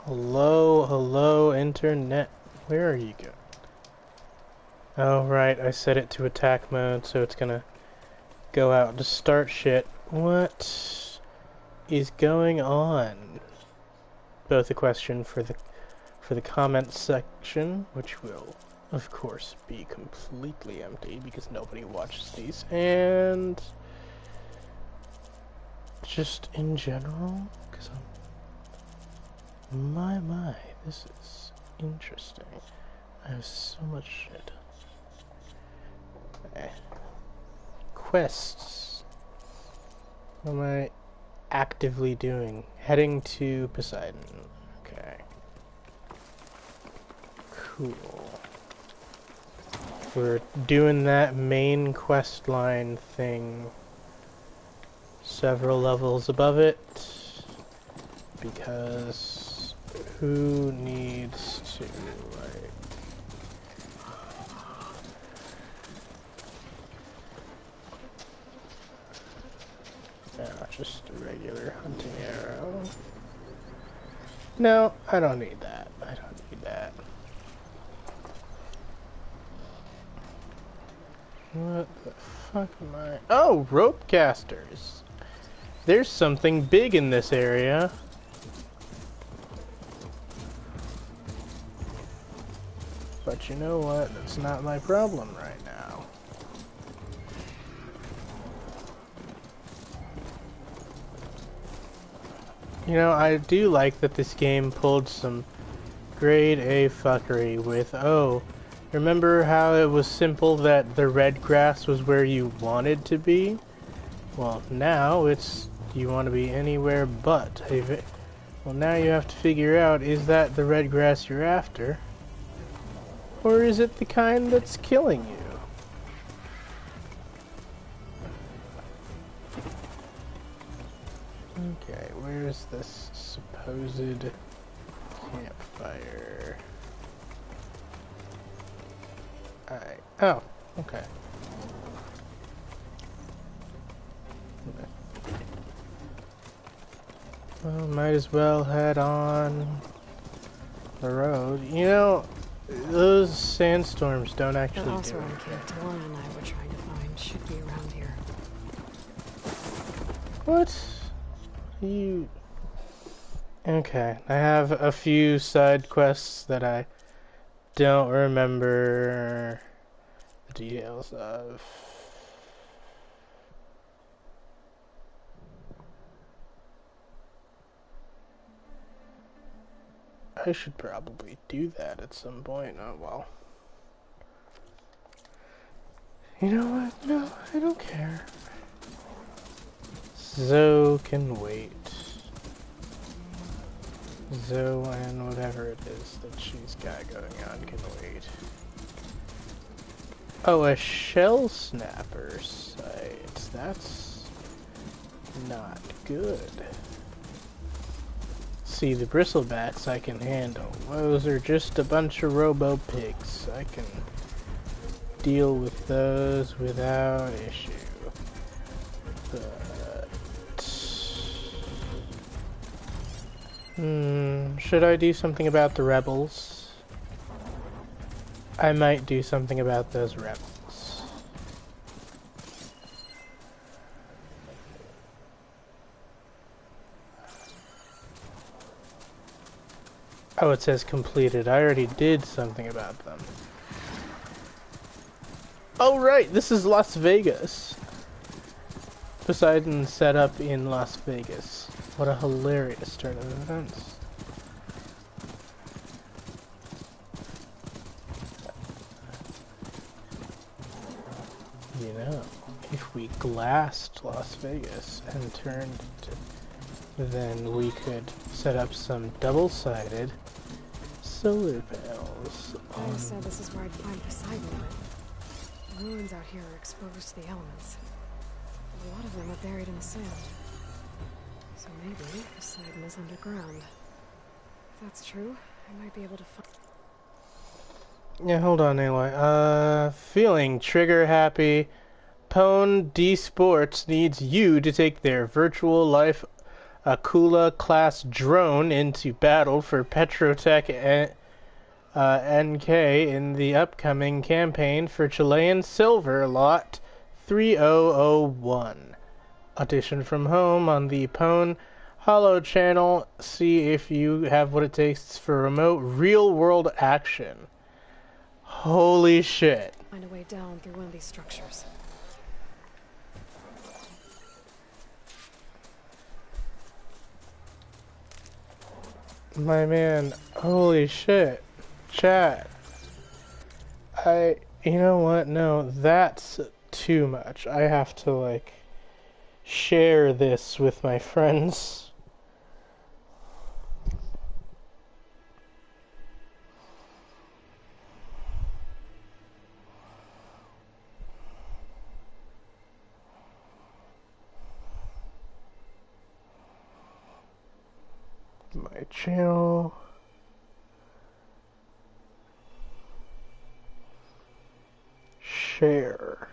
Hello, hello, internet. Where are you going? Oh, right, I set it to attack mode, so it's gonna go out to start shit. What is going on? Both a question for the comment section, which will, of course, be completely empty because nobody watches these, and just in general, because my, this is interesting. I have so much shit. Quests. What am I actively doing? Heading to Poseidon. Okay. Cool. We're doing that main quest line thing several levels above it because who needs to, like... No, just a regular hunting arrow. No, I don't need that. I don't need that. What the fuck am I... Oh, rope casters! There's something big in this area. But you know what? That's not my problem right now. You know, I do like that this game pulled some grade A fuckery with, oh, remember how it was simple that the red grass was where you wanted to be? Well, now it's, you want to be anywhere but. Well, now you have to figure out, is that the red grass you're after? Or is it the kind that's killing you? Okay, where's this supposed campfire? Oh, okay. Well, might as well head on the road. You know, those sandstorms don't actually do anything. Tawana and I were trying to find should be around here. What? You... Okay, I have a few side quests that I don't remember the details of. I should probably do that at some point. Oh well. You know what? No, I don't care. Zoe can wait. Zoe and whatever it is that she's got going on can wait. Oh, a shell snapper site. That's not good. See, the bristlebacks I can handle. Those are just a bunch of robo pigs. I can deal with those without issue. Should I do something about the rebels? I might do something about those rebels. Oh, it says completed. I already did something about them. Oh, right, this is Las Vegas. Poseidon set up in Las Vegas. What a hilarious turn of events. You know, if we glassed Las Vegas and turned it, then we could set up some double-sided solar panels. I said this is where I'd find Poseidon. The ruins out here are exposed to the elements. A lot of them are buried in the sand. So maybe Poseidon is underground. If that's true, I might be able to find... Yeah, hold on, Aloy. Feeling trigger happy. Pwn D Sports needs you to take their virtual life a Kula-class drone into battle for Petrotech NK in the upcoming campaign for Chilean Silver Lot 3001. Audition from home on the Pwn Hollow channel. See if you have what it takes for remote real-world action. Holy shit. Find a way down through one of these structures. My man, holy shit. Chat. You know what? No, that's too much. I have to, like, share this with my friends. My channel. Share.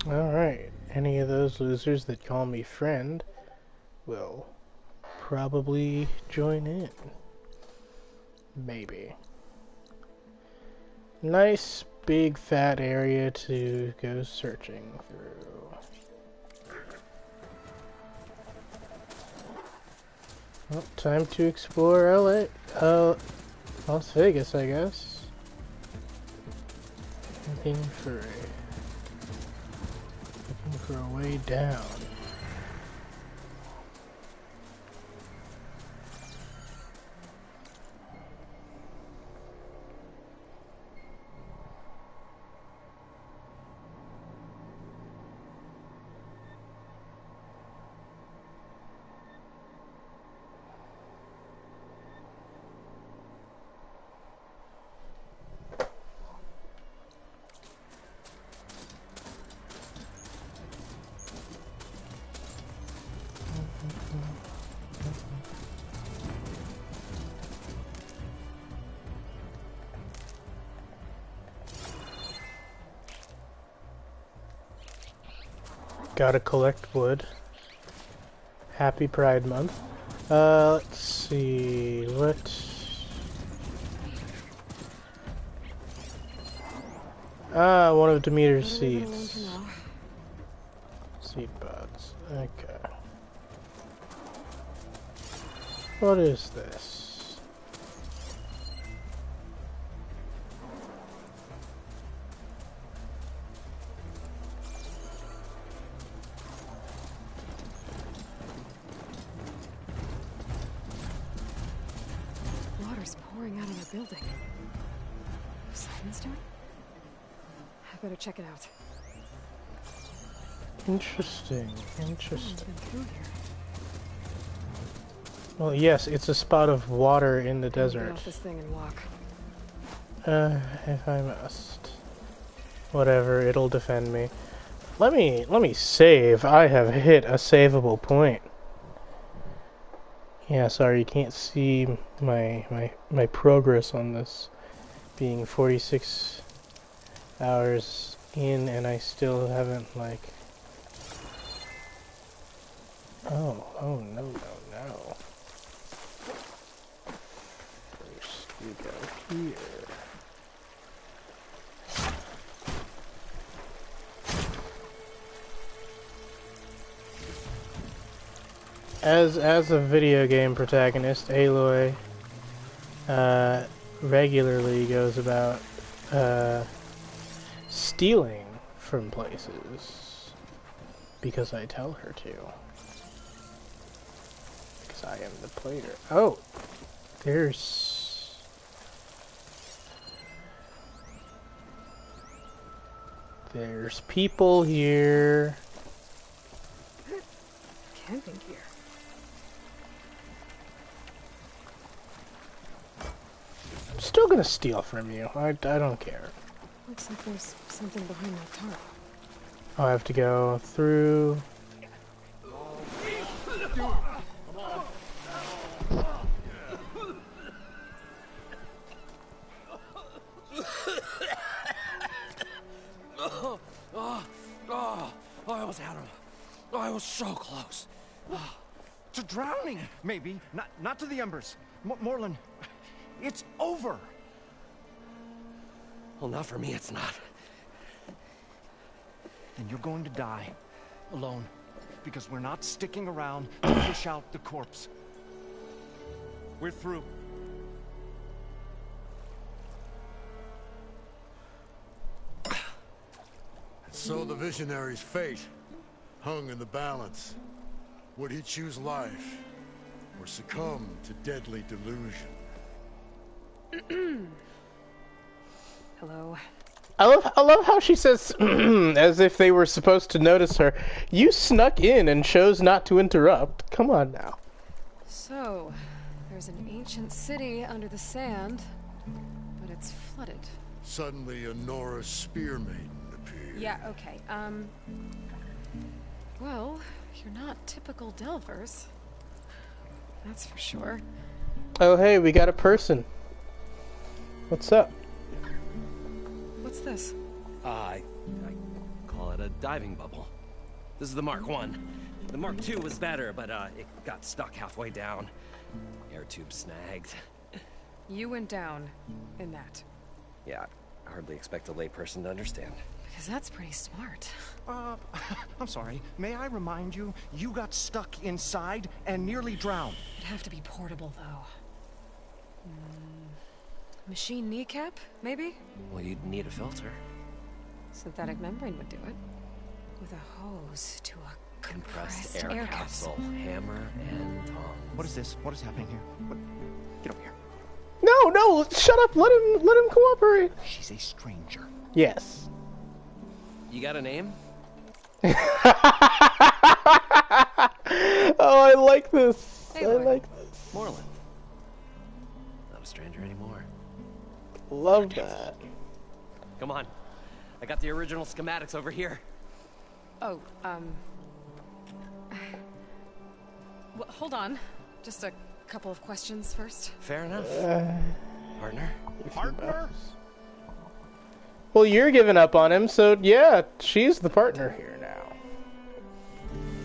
Alright, any of those losers that call me friend will probably join in. Maybe. Nice big fat area to go searching through. Well, time to explore Las Vegas, I guess. Looking for a way down. Gotta collect wood. Happy Pride Month. Let's see, what... one of Demeter's seeds. Seed pods. Okay. What is this? Water's pouring out of the building. Poseidon's doing? I better check it out. Interesting, interesting. Been through here. Well, yes, it's a spot of water in the desert. Get off this thing and walk. If I must. Whatever, it'll defend me. Let me save. I have hit a savable point. Yeah, sorry, you can't see my progress on this being 46 hours in and I still haven't, like... Oh no. First we go here. As a video game protagonist, Aloy regularly goes about stealing from places because I tell her to. I am the player. Oh, there's people here. Camping gear. I'm still gonna steal from you. I don't care. Looks like there's something behind that tarp. I'll have to go through. I almost had him. I was so close. To drowning, maybe. Not to the embers. Moreland, it's over. Well, not for me, it's not. Then you're going to die. Alone. Because we're not sticking around to fish out the corpse. We're through. So the visionary's fate hung in the balance. Would he choose life or succumb to deadly delusion? Hello. I love how she says, as if they were supposed to notice her. You snuck in and chose not to interrupt. Come on now. So, there's an ancient city under the sand, but it's flooded. Suddenly a Norse spear maiden appeared. Yeah, okay. Well, you're not typical Delvers. That's for sure. Oh, hey, we got a person. What's up? What's this? I call it a diving bubble. This is the Mark 1. The Mark 2 was better, but it got stuck halfway down. Air tube snagged. You went down in that. Yeah, I hardly expect a layperson to understand. Because that's pretty smart. I'm sorry. May I remind you, you got stuck inside and nearly drowned. It'd have to be portable, though. Machine kneecap, maybe? Well, you'd need a filter. Synthetic membrane would do it. With a hose to a compressed Air capsule. Hammer and tongs. What is this? What is happening here? What? Get over here. No, shut up. Let him cooperate. She's a stranger. Yes. You got a name? Oh, I like this. Hey, I Lloyd. like this. Moreland. Not a stranger anymore. Love that. Come on. I got the original schematics over here. Oh, well, hold on. Just a couple of questions first. Fair enough. Partner? Partner? Well, you're giving up on him, so yeah, she's the partner here now.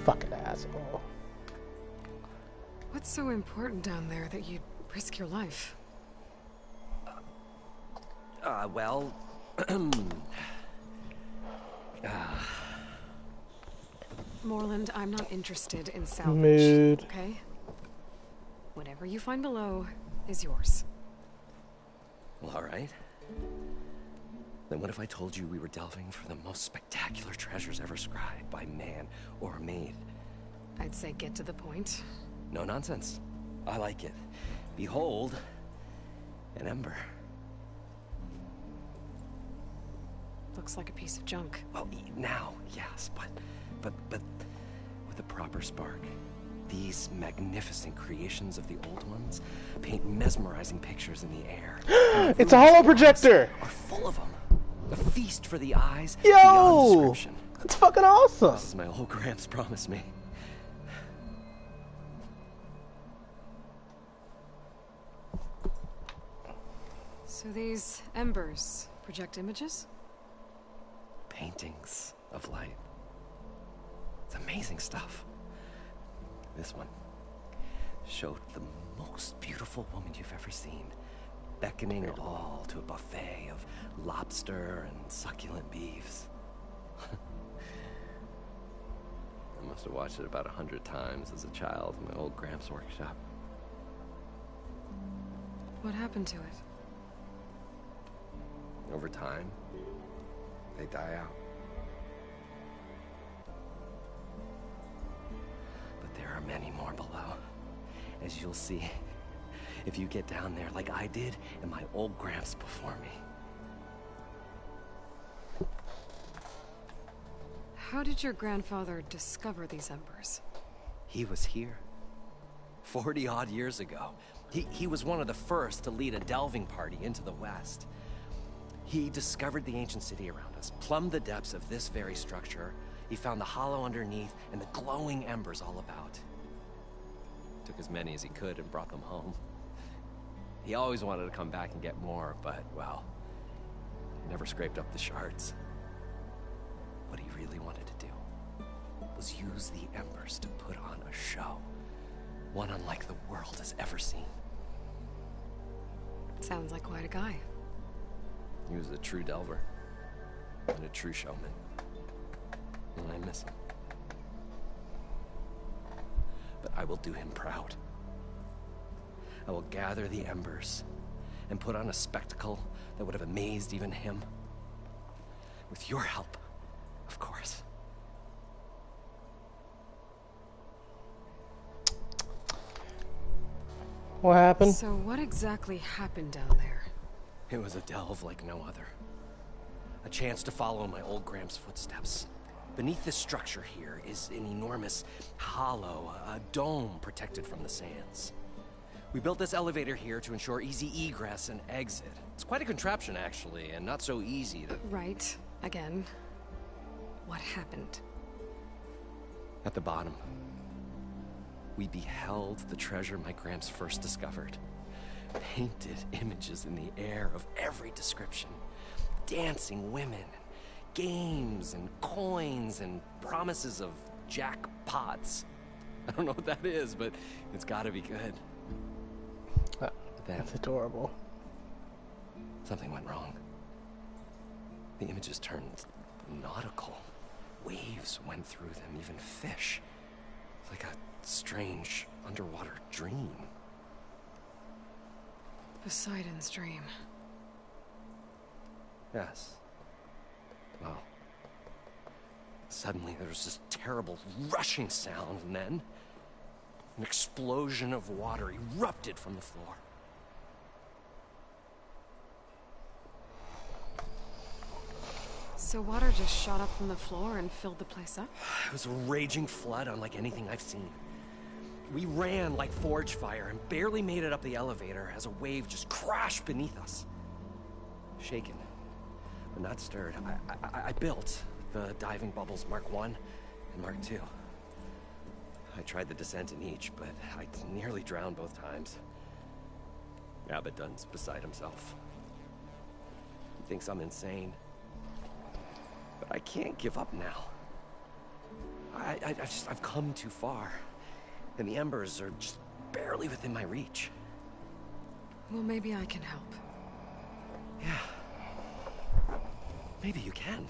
Fucking asshole. What's so important down there that you'd risk your life? Well... Moreland, I'm not interested in salvage. Mood. Okay? Whatever you find below is yours. Well, all right. Then what if I told you we were delving for the most spectacular treasures ever scribed by man or maid? I'd say get to the point. No nonsense. I like it. Behold, an ember. Looks like a piece of junk. Well, now, yes, but with a proper spark. These magnificent creations of the old ones paint mesmerizing pictures in the air. It's a holo projector! Are full of them. A feast for the eyes Yo! beyond description. That's fucking awesome! This is my old Gramps promised me. So these embers project images? Paintings of light. It's amazing stuff. This one showed the most beautiful woman you've ever seen, beckoning all to a buffet of lobster and succulent beefs. I must have watched it about 100 times as a child in my old Gramps workshop. What happened to it? Over time, they die out. But there are many more below. as you'll see if you get down there like I did and my old Gramps before me. How did your grandfather discover these embers? He was here 40-odd years ago. He was one of the first to lead a delving party into the West. He discovered the ancient city around us, plumbed the depths of this very structure. He found the hollow underneath and the glowing embers all about. Took as many as he could and brought them home. He always wanted to come back and get more, but, well, never scraped up the shards. What he really wanted to do was use the embers to put on a show. One unlike the world has ever seen. Sounds like quite a guy. He was a true delver and a true showman. And I miss him. But I will do him proud. I will gather the embers and put on a spectacle that would have amazed even him. With your help, of course. What happened? So what exactly happened down there? It was a delve like no other. A chance to follow in my old Gramps' footsteps. Beneath this structure here is an enormous hollow, a dome protected from the sands. We built this elevator here to ensure easy egress and exit. It's quite a contraption, actually, and not so easy to... Right. Again. What happened? At the bottom, we beheld the treasure my Gramps first discovered. Painted images in the air of every description. Dancing women, games and coins and promises of jackpots. I don't know what that is, but it's gotta be good. That's adorable. Something went wrong. The images turned nautical. Waves went through them, even fish. Like a strange underwater dream. Poseidon's dream. Yes. Well, suddenly there was this terrible rushing sound, and then an explosion of water erupted from the floor. So water just shot up from the floor and filled the place up? It was a raging flood unlike anything I've seen. We ran like forge fire and barely made it up the elevator as a wave just crashed beneath us. Shaken, but not stirred, I built the diving bubbles Mark I and Mark II. I tried the descent in each, but I nearly drowned both times. Abaddon's beside himself. He thinks I'm insane. But I can't give up now. I've come too far. And the embers are just barely within my reach. Well, maybe I can help. Yeah. Maybe you can.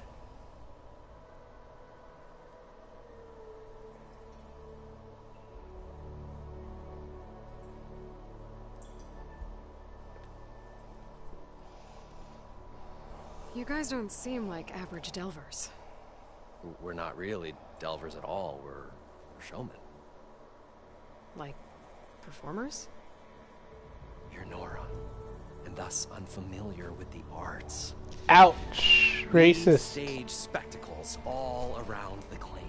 You guys don't seem like average delvers. We're not really delvers at all. We're showmen. Like, performers? You're Nora, and thus unfamiliar with the arts. Ouch! We Racist. stage spectacles all around the claim.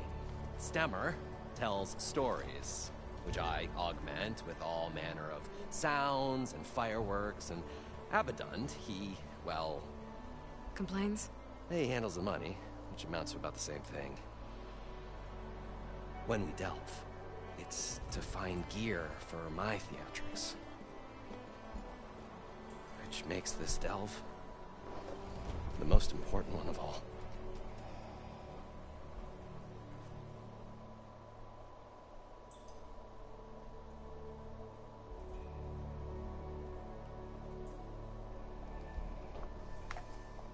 Stemmer tells stories, which I augment with all manner of sounds and fireworks, and Abaddon, he, well... Complains? He handles the money, which amounts to about the same thing. When we delve, it's to find gear for my theatrics. Which makes this delve the most important one of all.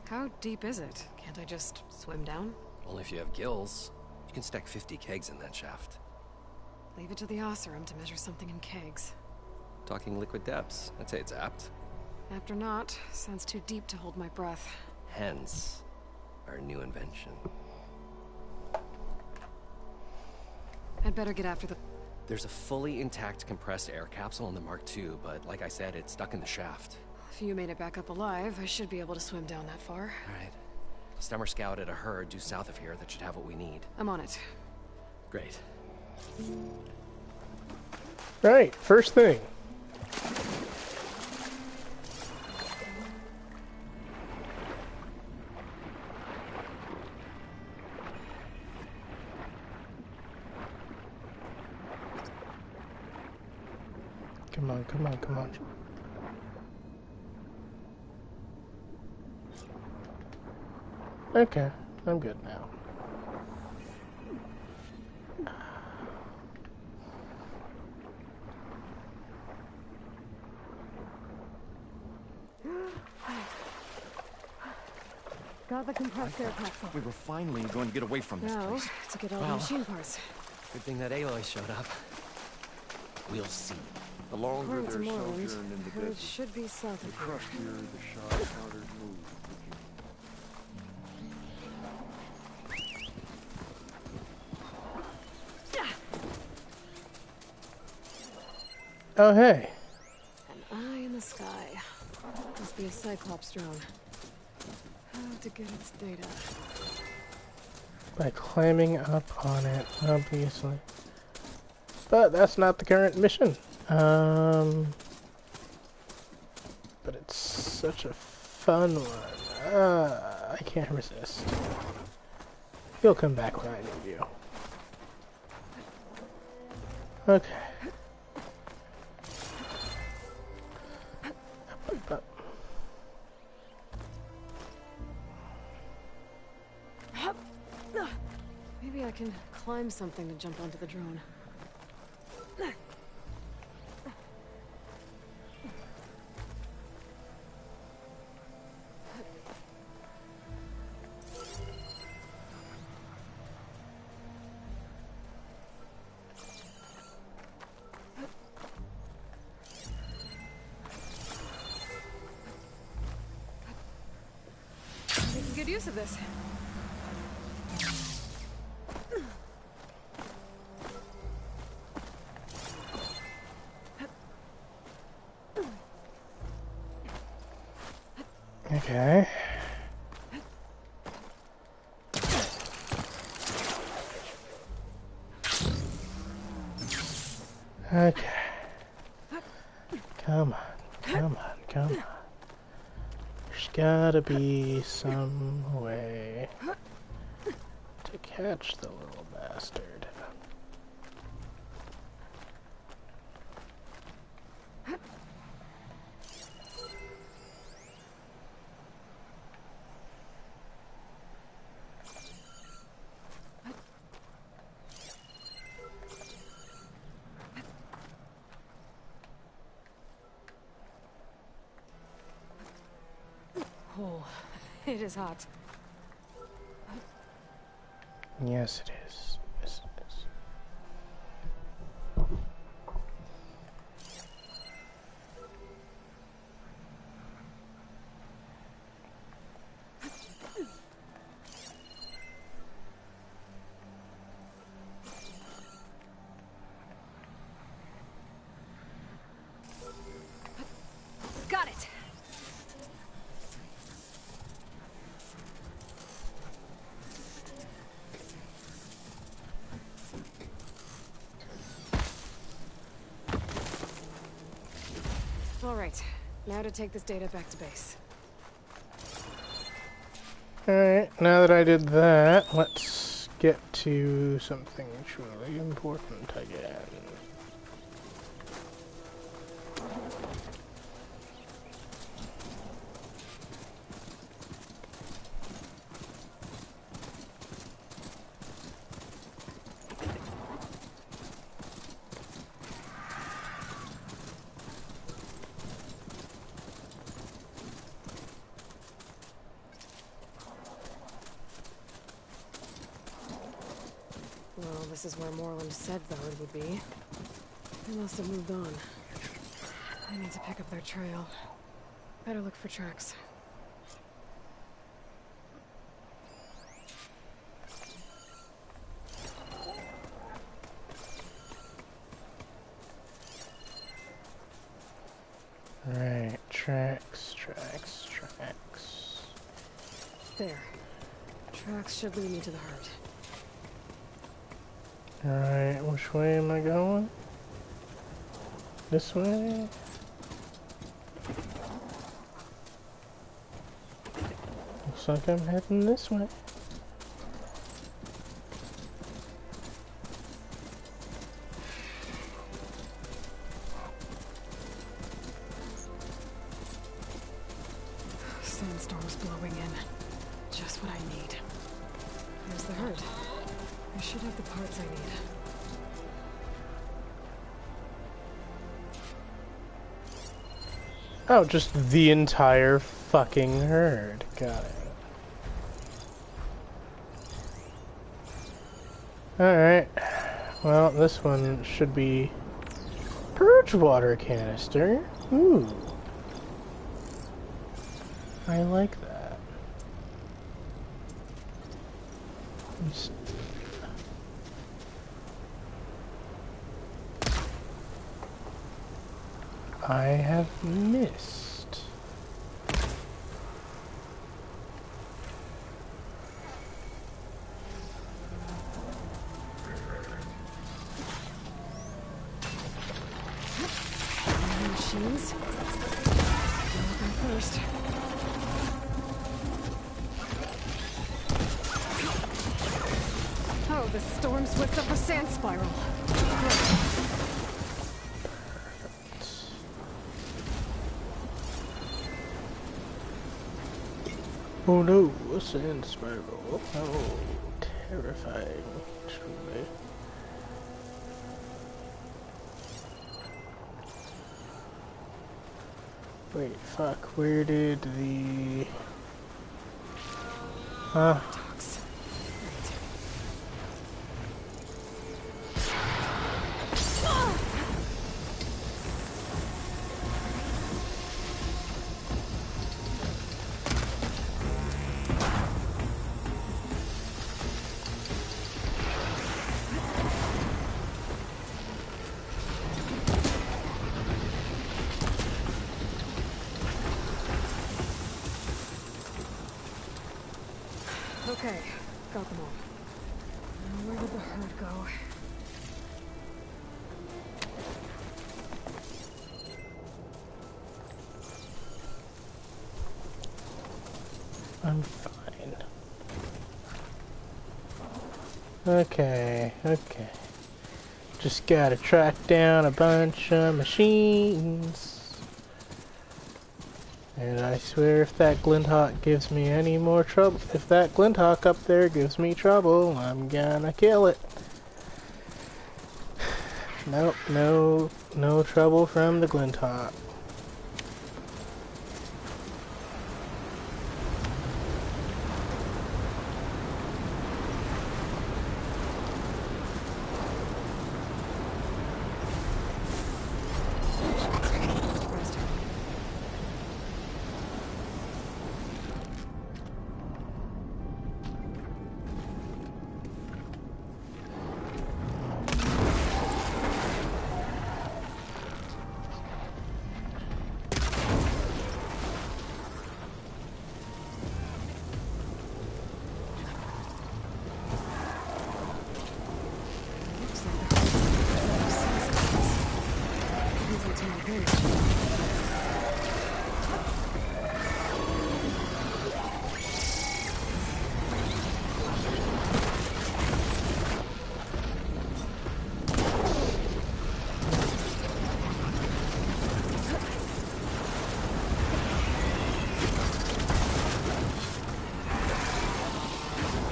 How deep is it? Can't I just swim down? Only if you have gills. You can stack 50 kegs in that shaft. Leave it to the Oseram to measure something in kegs. Talking liquid depths, I'd say it's apt. Apt or not, sounds too deep to hold my breath. Hence, our new invention. I'd better get after the... There's a fully intact compressed air capsule in the Mark II, but like I said, it's stuck in the shaft. If you made it back up alive, I should be able to swim down that far. Alright. Stummer scouted a herd due south of here that should have what we need. I'm on it. Great. Right, first thing. Come on, come on, come on. Okay, I'm good now. Got the compressed air capsule. We were finally going to get away from this Now, place. to get all the Well. machine parts. Good thing that Aloy showed up. We'll see. The longer According to they're Moreland, sojourned in the the herd desert, should be south the of here. crustier the shot counters move. Oh, hey. An eye in the sky. Must be a Cyclops drone. How to get its data? By climbing up on it, obviously. But that's not the current mission. But it's such a fun one. I can't resist. You'll come back when I need you. Okay. Up. Maybe I can climb something to jump onto the drone. Making good use of this. Okay. Okay. Come on, come on, come on. There's gotta be some way to catch the little bastard. Oh, it is hot. Yes, it is. Yes, it is. Got it. All right, now to take this data back to base. Alright, now that I did that, let's get to something truly important again. Well, this is where Moreland said the herd would be. They must have moved on. I need to pick up their trail. Better look for tracks. Alright, tracks. There. Tracks should lead me to the herd. Alright, which way am I going? This way? Looks like I'm heading this way. Sandstorm's blowing in. Just what I need. Here's the herd. I should have the parts I need. Oh, just the entire fucking herd. Got it. Alright. Well, this one should be purge water canister. Ooh. I like that. I have missed. Machines. Looking first. Oh, the storm swept up a sand spiral. Oh no, a sand spiral. Oh, terrifying, truly. Wait, fuck, where did the... Dogs. Okay, got them all. Now where did the herd go? I'm fine. Okay. Just gotta track down a bunch of machines. And I swear if that Glinthawk gives me any more trouble, if that Glinthawk up there gives me trouble, I'm gonna kill it. Nope, no trouble from the Glinthawk.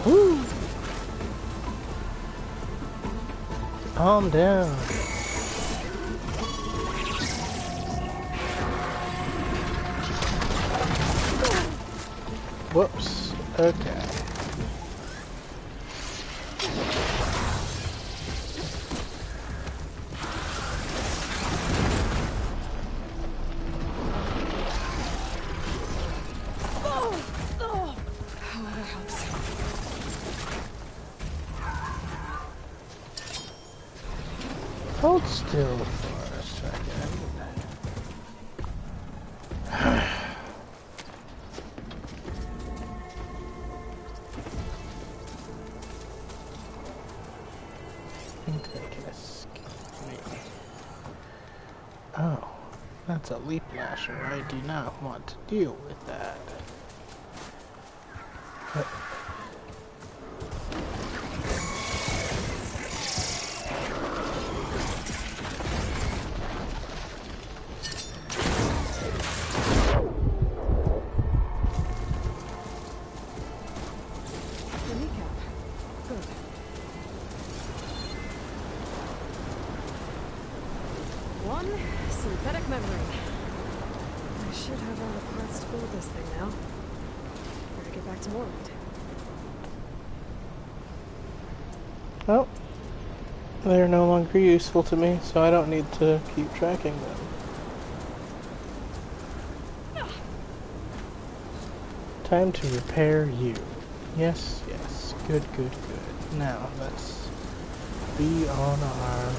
Woo! Calm down. Whoops. Okay. Hold still for a second. think they can escape me. Oh, that's a leap lasher. I do not want to deal with that. The kneecap. Good. One synthetic membrane. I should have all the parts to build this thing now. Better get back to Morland. Oh, they're no longer useful to me, so I don't need to keep tracking them. Time to repair you. Yes, yes. Good, good, good. Now, let's be on our way.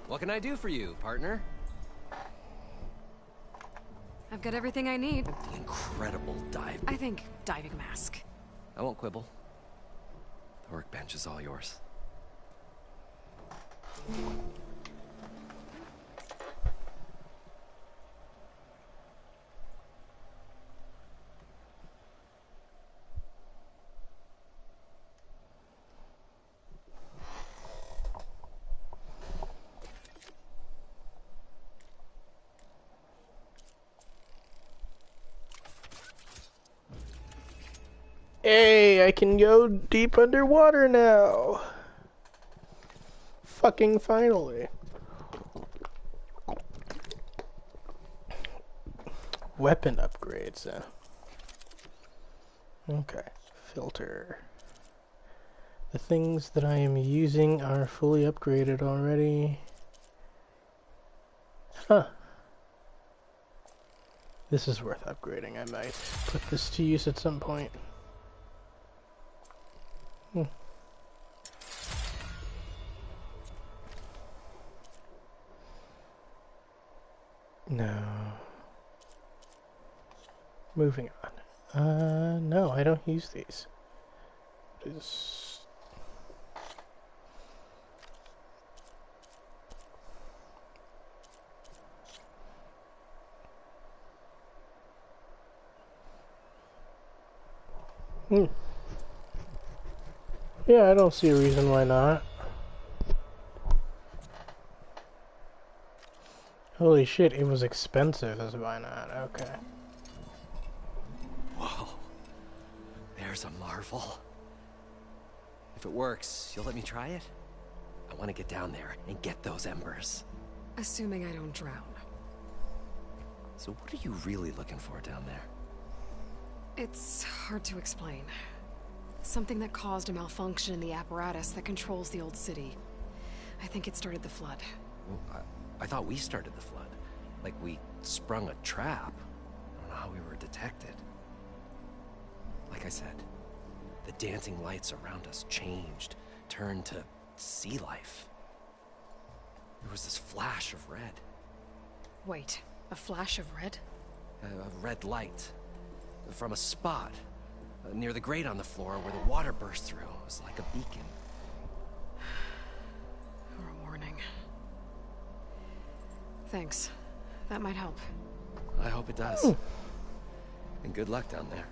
What can I do for you, partner? I've got everything I need. The incredible dive. I think diving mask. I won't quibble. The workbench is all yours. Hey, I can go deep underwater now. Fucking finally. Weapon upgrades, Okay, filter. The things that I am using are fully upgraded already. Huh. This is worth upgrading. I might put this to use at some point. No. Moving on. No, I don't use these. Just... Yeah, I don't see a reason why not. Holy shit, it was expensive, that's why not. Okay. Whoa. There's a marvel. If it works, you'll let me try it? I want to get down there and get those embers. Assuming I don't drown. So what are you really looking for down there? It's hard to explain. Something that caused a malfunction in the apparatus that controls the old city. I think it started the flood. Well, I thought we started the flood. Like we sprung a trap. I don't know how we were detected. Like I said, the dancing lights around us changed, turned to sea life. There was this flash of red. Wait, a flash of red? A red light. From a spot near the grate on the floor where the water burst through. It was like a beacon. Or a warning. Thanks. That might help. I hope it does. And good luck down there.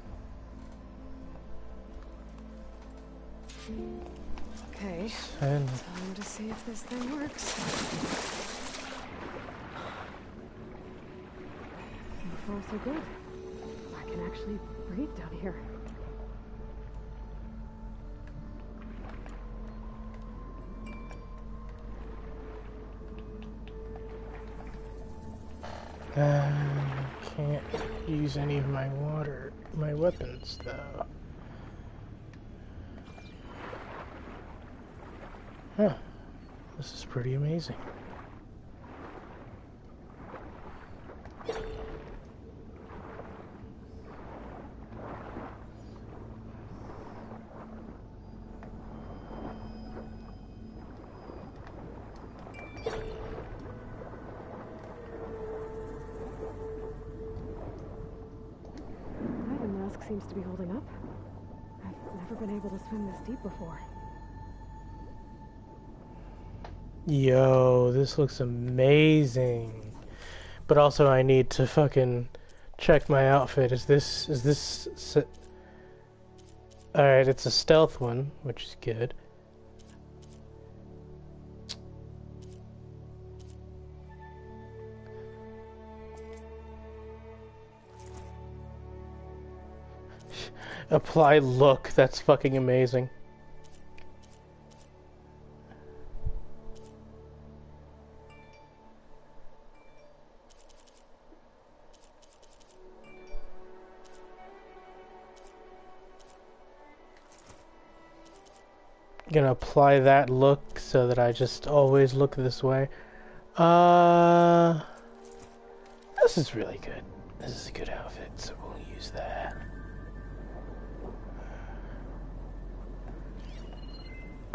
Okay, And time to see if this thing works. So far, so good. I can actually breathe down here. can't use any of my weapons though. Huh. This is pretty amazing. The mask seems to be holding up. I've never been able to swim this deep before. Yo, this looks amazing. But also I need to fucking check my outfit. Alright, it's a stealth one, which is good. Apply look, that's fucking amazing. Gonna apply that look so that I just always look this way. This is really good. This is a good outfit, so we'll use that.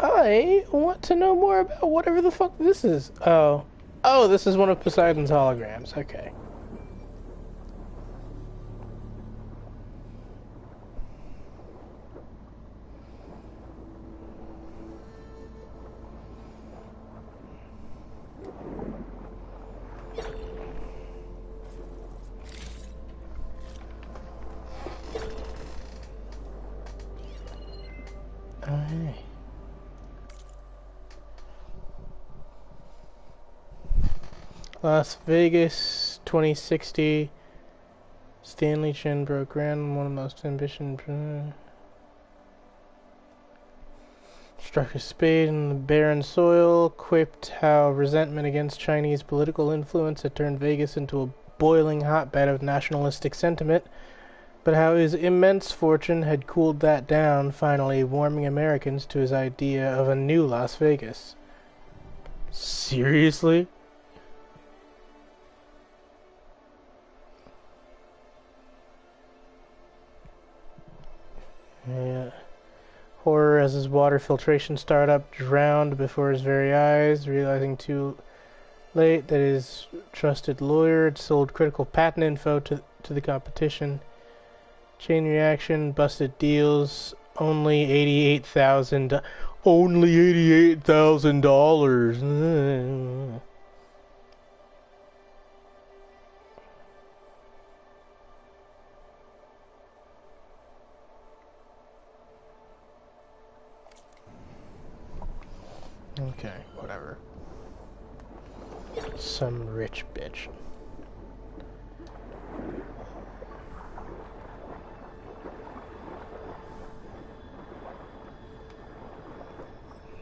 I want to know more about whatever the fuck this is. Oh, this is one of Poseidon's holograms. Okay. Alright. Las Vegas 2060. Stanley Chen broke ground, one of the most ambitious. Struck a spade in the barren soil, quipped how resentment against Chinese political influence had turned Vegas into a boiling hotbed of nationalistic sentiment, but how his immense fortune had cooled that down, finally warming Americans to his idea of a new Las Vegas. Seriously? Yeah. Horror as his water filtration startup drowned before his very eyes, realizing too late that his trusted lawyer had sold critical patent info to the competition. Chain reaction, busted deals, only $88,000. Only $88,000. Okay, whatever. Some rich bitch.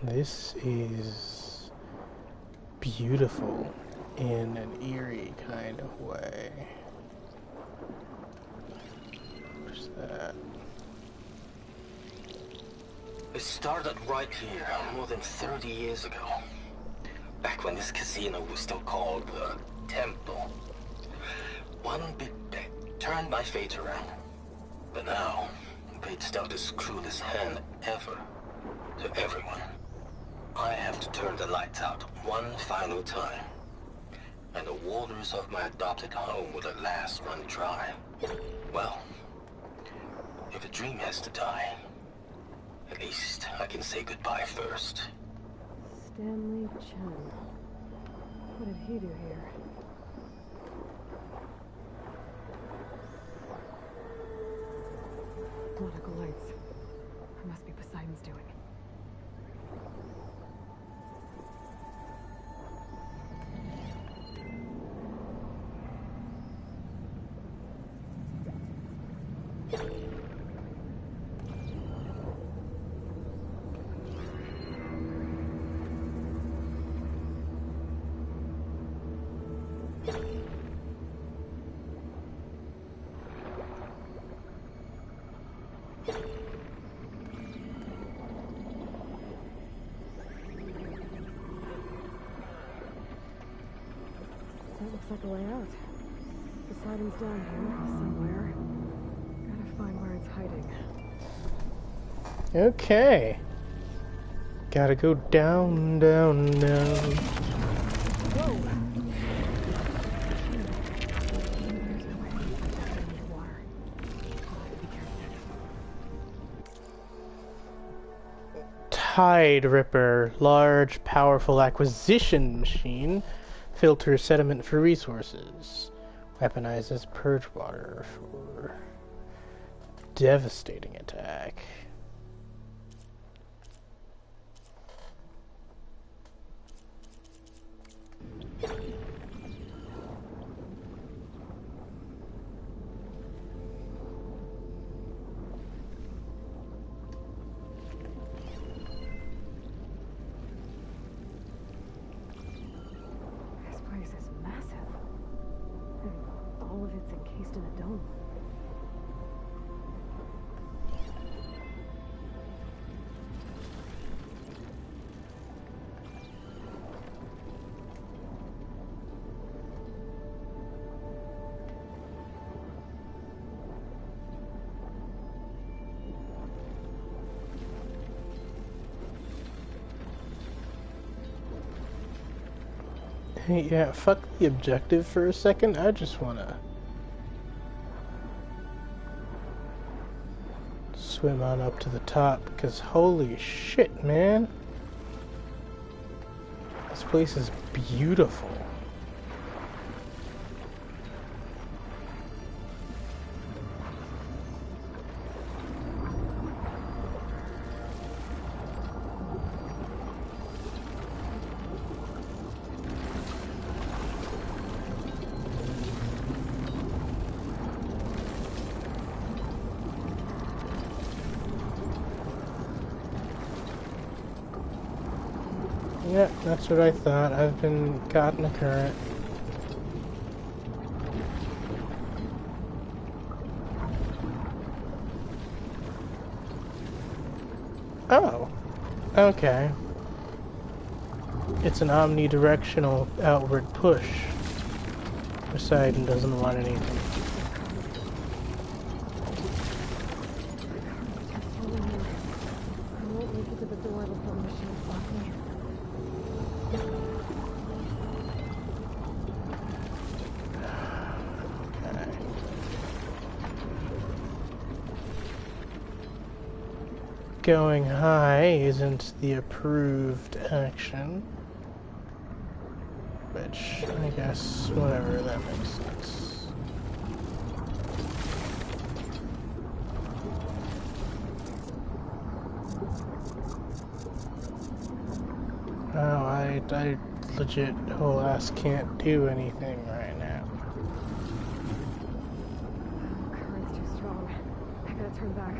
This is beautiful in an eerie kind of way. Where's that? It started right here, more than 30 years ago. Back when this casino was still called the Temple. One big bet turned my fate around. But now, fate's dealt its cruelest hand ever to everyone. I have to turn the lights out one final time. And the waters of my adopted home will at last run dry. Well, if a dream has to die, at least I can say goodbye first. Stanley Chen. What did he do here? Nautical lights. It must be Poseidon's doing. Looks like a way out. Poseidon's down here somewhere. Gotta find where it's hiding. Okay. Gotta go down, down, down. Whoa! There's no way to get back into the water. I'll have to be careful. Tide Ripper, large, powerful acquisition machine, filters sediment for resources, weaponizes purge water for devastating attack. This place is massive. And all of it's encased in a dome. Hey, yeah, fuck the objective for a second. I just wanna swim on up to the top, because holy shit, man. This place is beautiful. Yeah, that's what I thought. I've been caught in a current. Oh, okay. It's an omnidirectional outward push. Poseidon doesn't want anything. I won't make it to the door before the machine blocks me. Going high isn't the approved action. Which, I guess, whatever, that makes sense. Oh, I legit whole ass can't do anything right now. Current's too strong. I gotta turn back.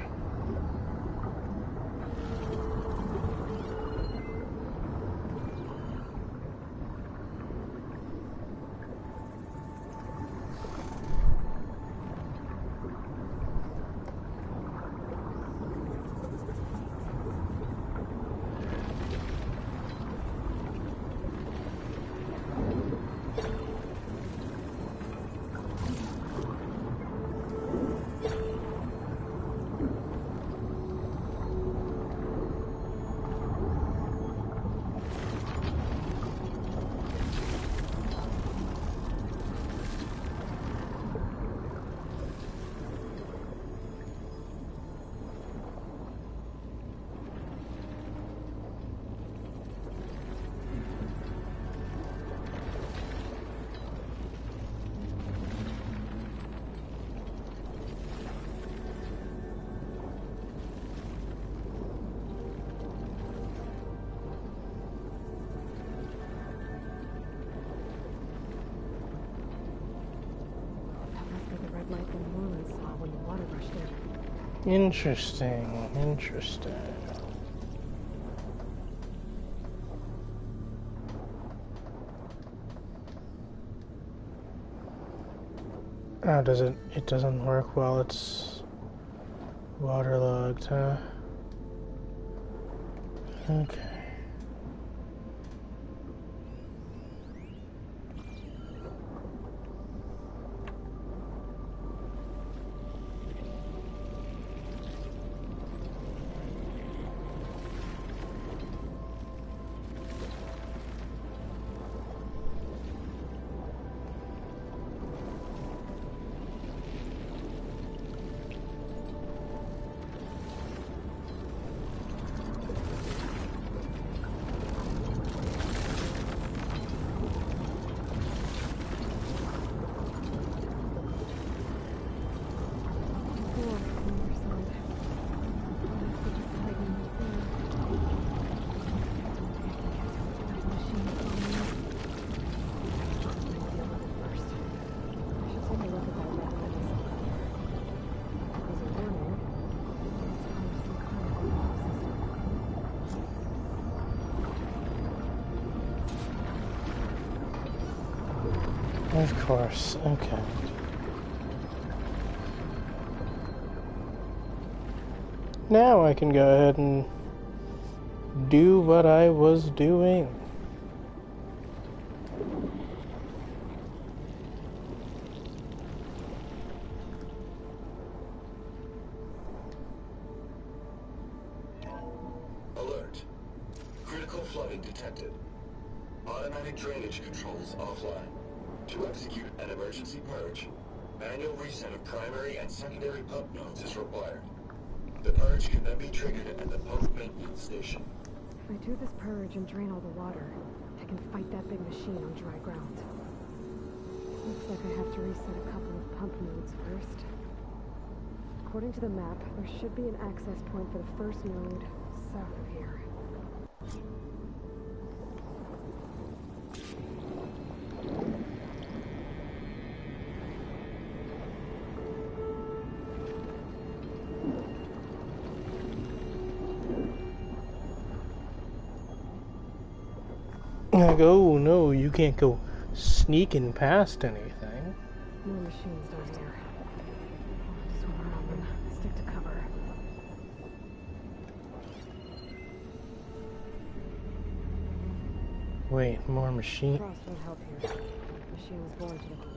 Interesting, interesting. Oh, it doesn't work while it's waterlogged, huh? Okay. Of course, okay. Now I can go ahead and do what I was doing. Alert. Critical flooding detected. Automatic drainage controls offline. To execute an emergency purge, manual reset of primary and secondary pump nodes is required. The purge can then be triggered at the pump maintenance station. If I do this purge and drain all the water, I can fight that big machine on dry ground. Looks like I have to reset a couple of pump nodes first. According to the map, there should be an access point for the first node south of here. Like, oh no, you can't go sneaking past anything. More machines down here. Swim around them. Stick to cover. Wait, more machine. Frost won't help here. The machine was born to the cold.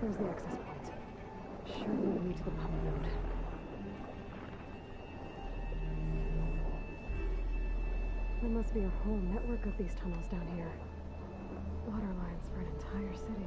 There's the access point. Sure will lead to the pump node. There must be a whole network of these tunnels down here. Water lines for an entire city.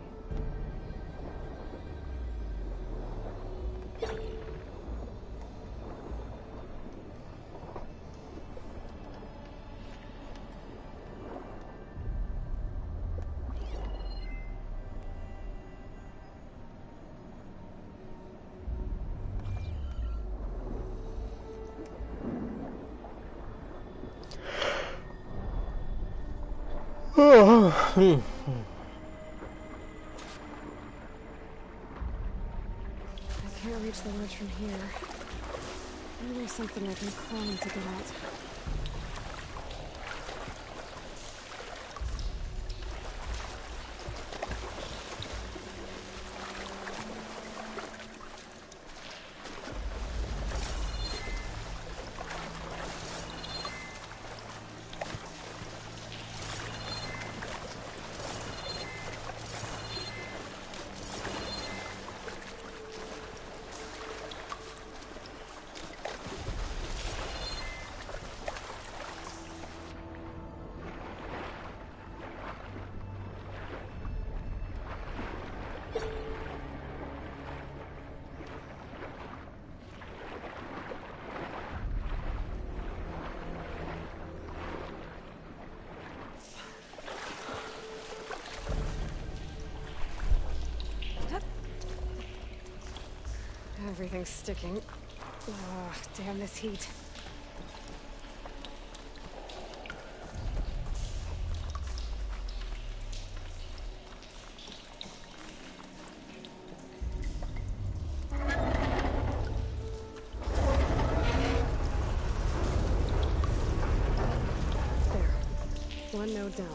Oh, I can't reach the ledge from here. Maybe there's something I can climb to get out. Everything's sticking. Ugh, damn this heat. There. One node down.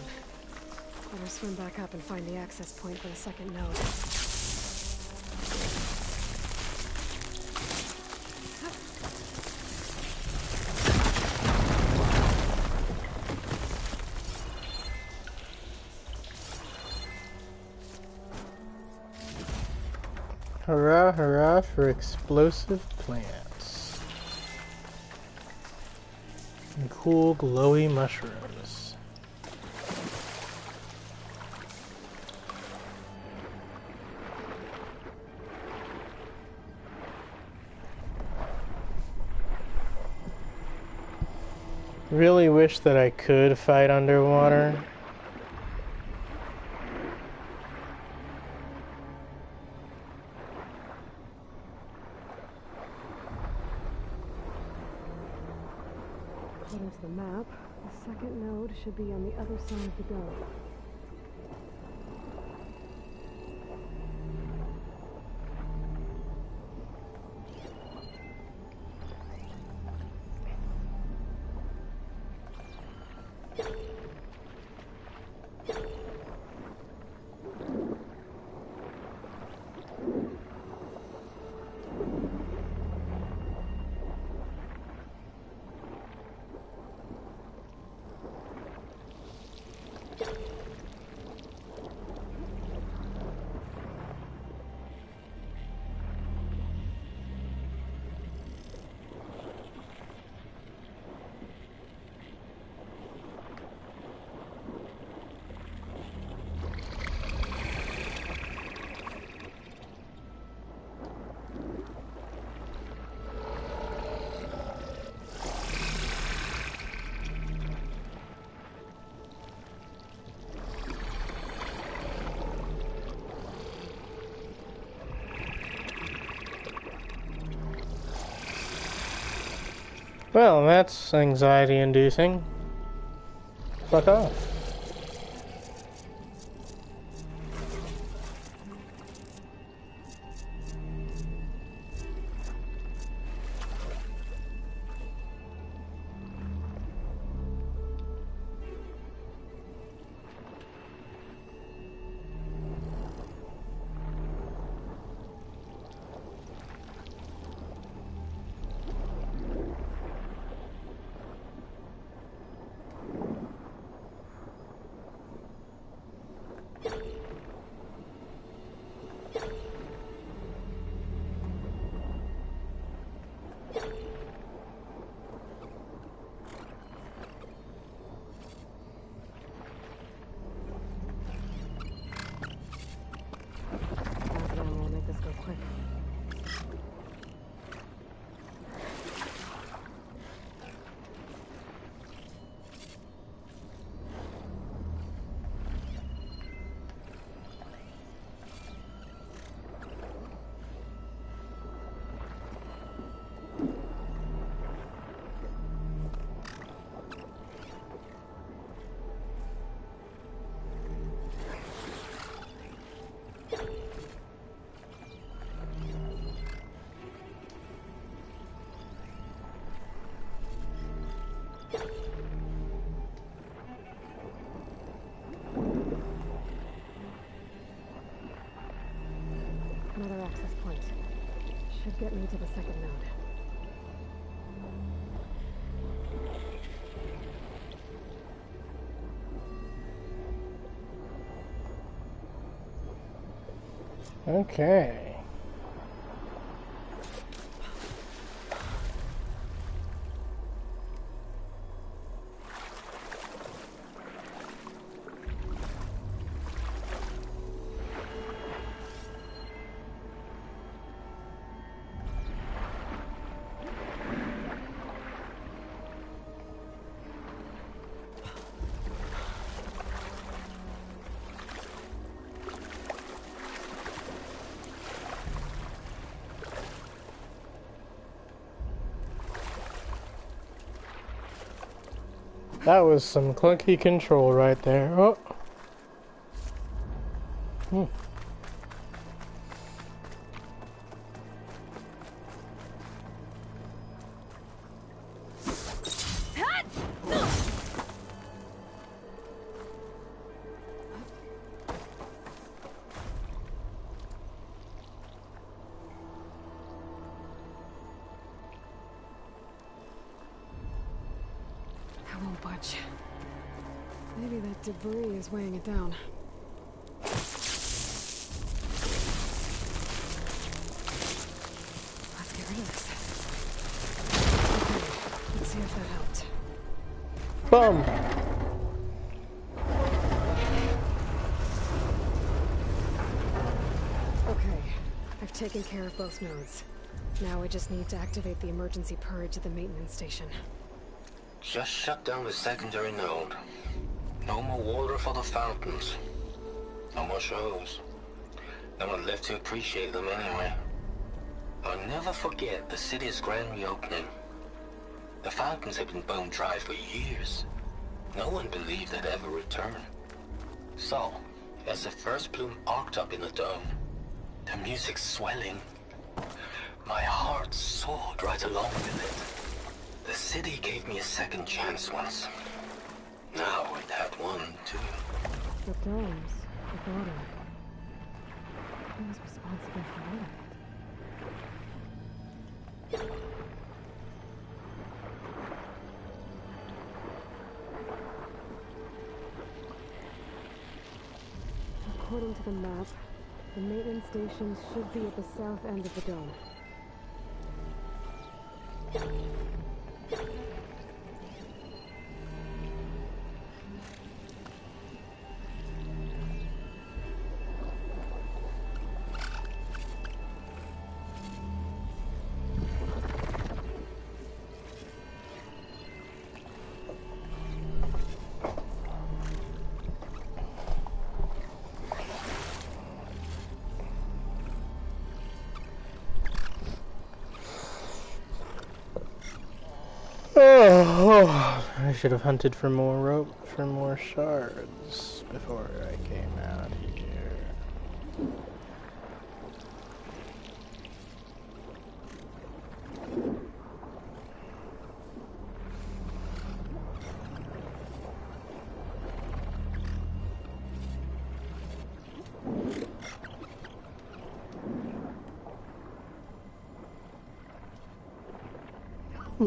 Better swim back up and find the access point for the second node. hurrah, hurrah for explosive plants. And cool, glowy mushrooms. really wish that I could fight underwater. According to the map, the second node should be on the other side of the dome. Well, that's anxiety-inducing. Fuck off. We'll make this go quick. Another access point. Should get me to the second node. Okay. That was some clunky control right there. Oh. I won't budge. Maybe that debris is weighing it down. Let's get rid of this. Okay, let's see if that helped. Bum. Okay, I've taken care of both nodes. Now I just need to activate the emergency purge at the maintenance station. Just shut down the secondary node. No more water for the fountains. No more shows. No one left to appreciate them anyway. I'll never forget the city's grand reopening. The fountains had been bone dry for years. No one believed they'd ever return. So, as the first bloom arced up in the dome, the music swelling, my heart soared right along with it. The city gave me a second chance once. Now it had one, too. The domes, the border. Who was responsible for all of it? According to the map, the maintenance stations should be at the south end of the dome. Oh, I should have hunted for more rope, for more shards before I came out here.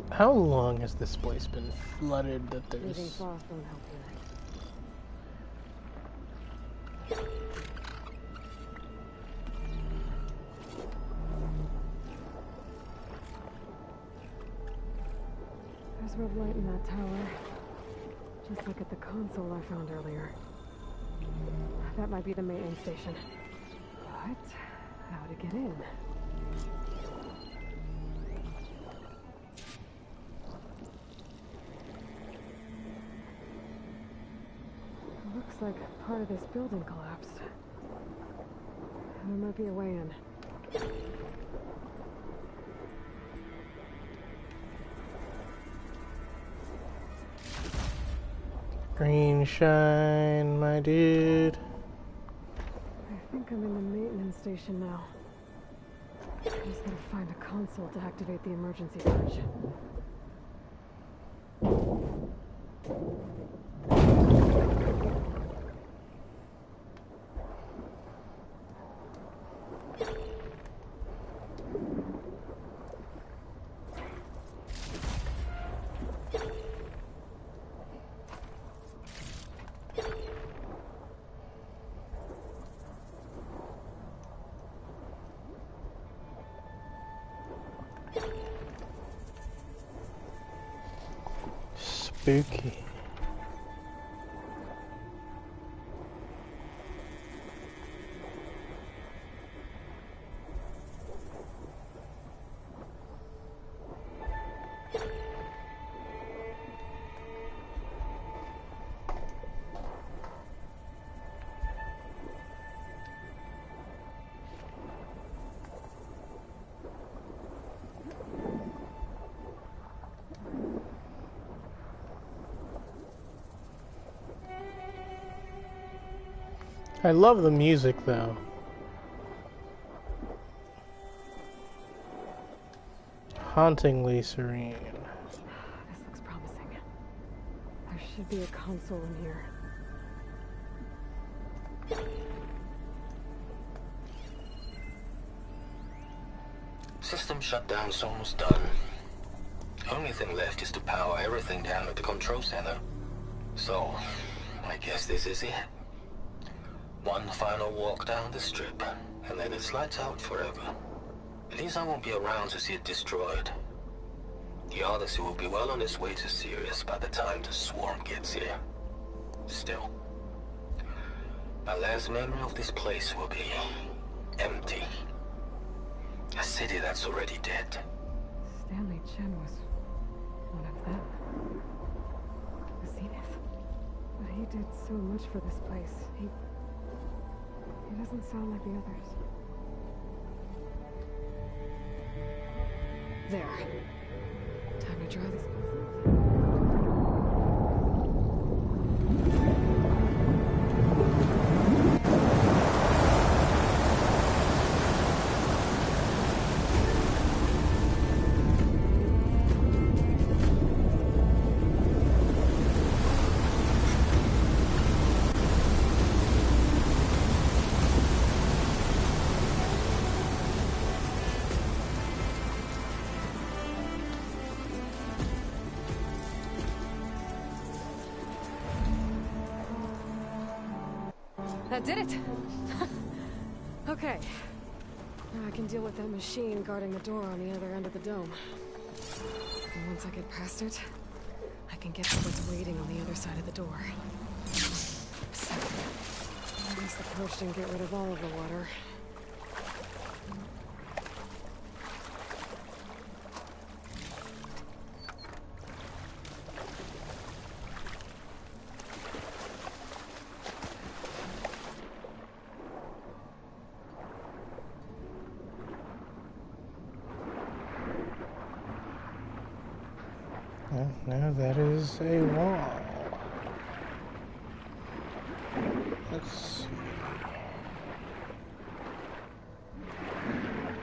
How long has this place been flooded that Moving there's... fast won't help you. There's red light in that tower. Just like at the console I found earlier. That might be the maintenance station. But how to get in? Looks like part of this building collapsed. There might be a way in. Green shine, my dude. I think I'm in the maintenance station now. I just gotta find a console to activate the emergency purge. Spooky. I love the music though. Hauntingly serene. This looks promising. There should be a console in here. System shutdown's almost done. Only thing left is to power everything down at the control center. So, I guess this is it. One final walk down the strip, and then it's lights out forever. At least I won't be around to see it destroyed. The Odyssey will be well on its way to Sirius by the time the swarm gets here. Still, my last memory of this place will be empty. A city that's already dead. Stanley Chen was one of them. did so much for this place. He doesn't sound like the others. There. Time to try this. That did it! Okay. Now I can deal with that machine guarding the door on the other end of the dome. And once I get past it, I can get to what's waiting on the other side of the door. So, at least the purge didn't get rid of all of the water. Now that is a wall. Let's see.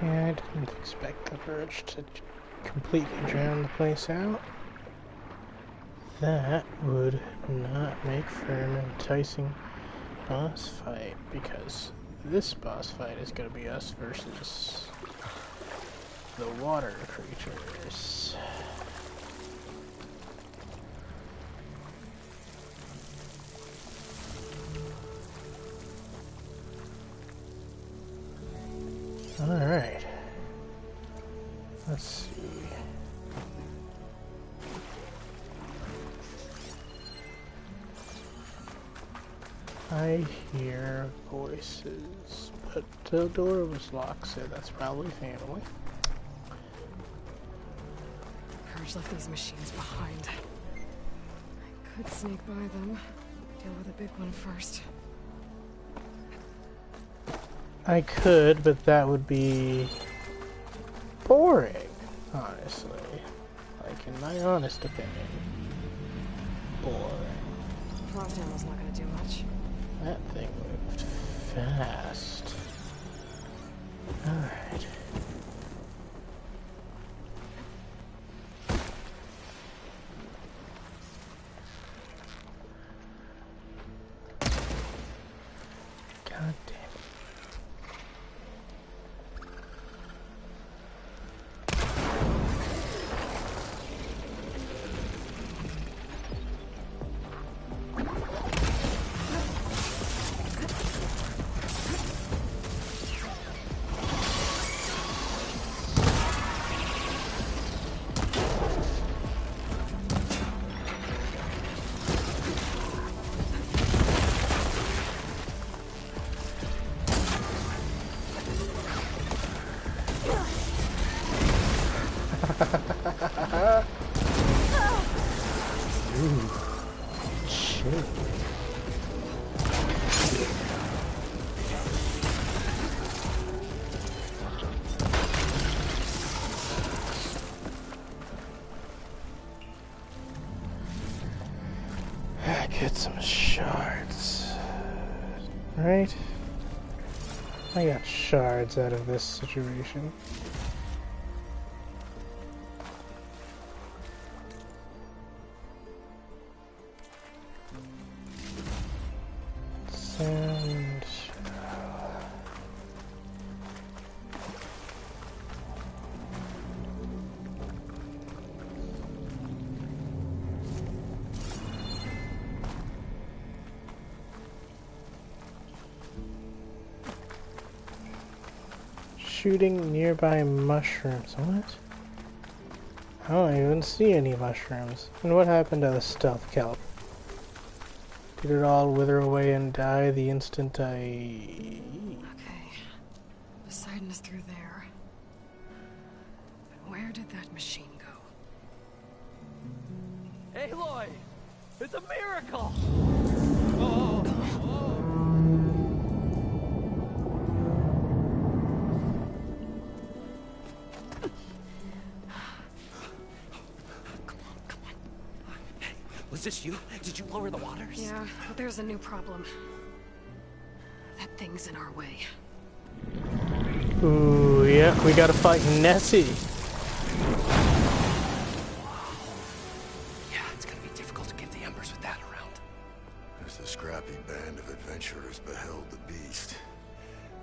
Yeah, I didn't expect the purge to completely drown the place out. That would not make for an enticing boss fight, because this boss fight is going to be us versus the water creatures. Alright. Let's see. I hear voices, but the door was locked, so that's probably family. Purge left these machines behind. I could sneak by them. Deal with the big one first. I could, but that would be boring, honestly. Like, in my honest opinion. Boring. Frost ammo's not gonna do much. That thing moved fast. Alright. God damn. Ooh, shit. Get some shards. Right? I got shards out of this situation. Sand. Shooting nearby mushrooms. What? I don't even see any mushrooms. And what happened to the stealth kelp? Did it all wither away and die the instant I... Okay. Poseidon is through there. But where did that machine go? Aloy! It's a miracle! Was this you? Did you lower the waters? Yeah, but there's a new problem. That thing's in our way. Ooh, yeah, we gotta fight Nessie. Yeah, it's gonna be difficult to get the embers with that around. As the scrappy band of adventurers beheld the beast,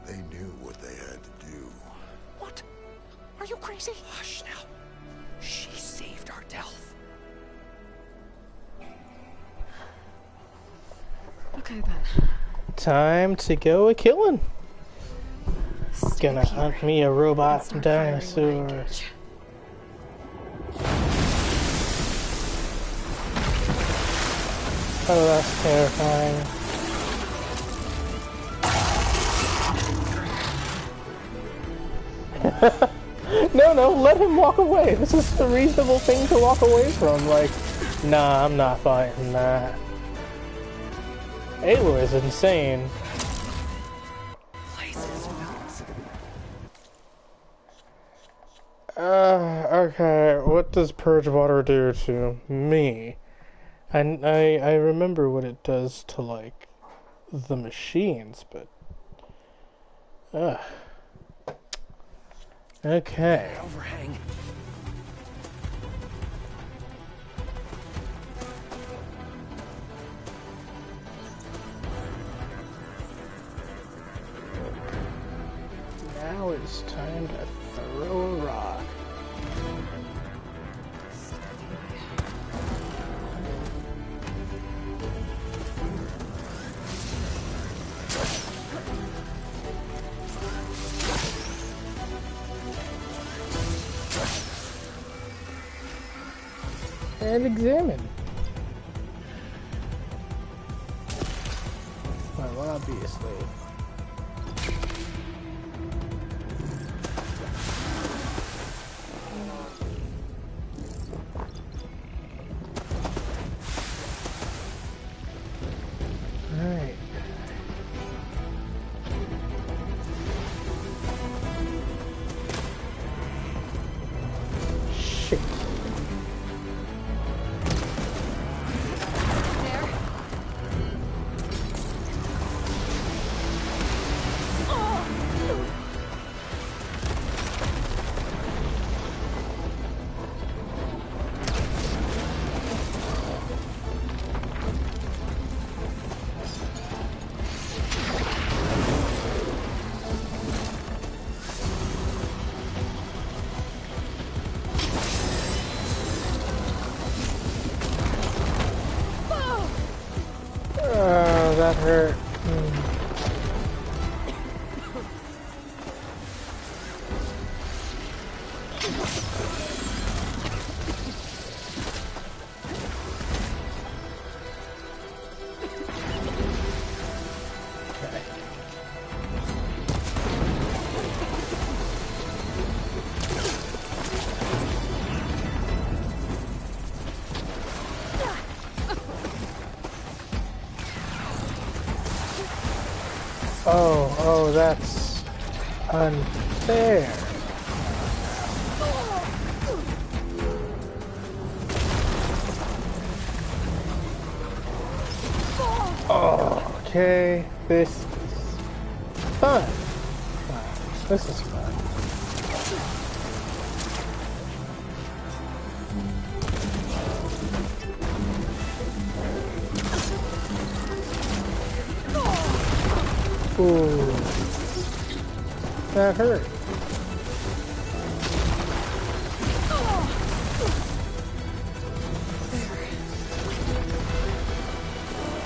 they knew what they had to do. What? Are you crazy? Hush now. She saved our Delph. Okay then. Time to go a-killin'. Stay Gonna here hunt me a robot and start firing when I dinosaur. engage. Oh, that's terrifying. No, let him walk away. This is a reasonable thing to walk away from. Like, nah, I'm not fighting that. Aloy is insane. Places. Okay, what does purge water do to me? I remember what it does to, like, the machines, but... Okay. Overhang. Now it's time to throw a rock. And examine. Well, obviously. Alright. Shit. Oh, that hurt. Oh, that's unfair. Oh, okay, this is fun. This is fun. Ooh, that hurt.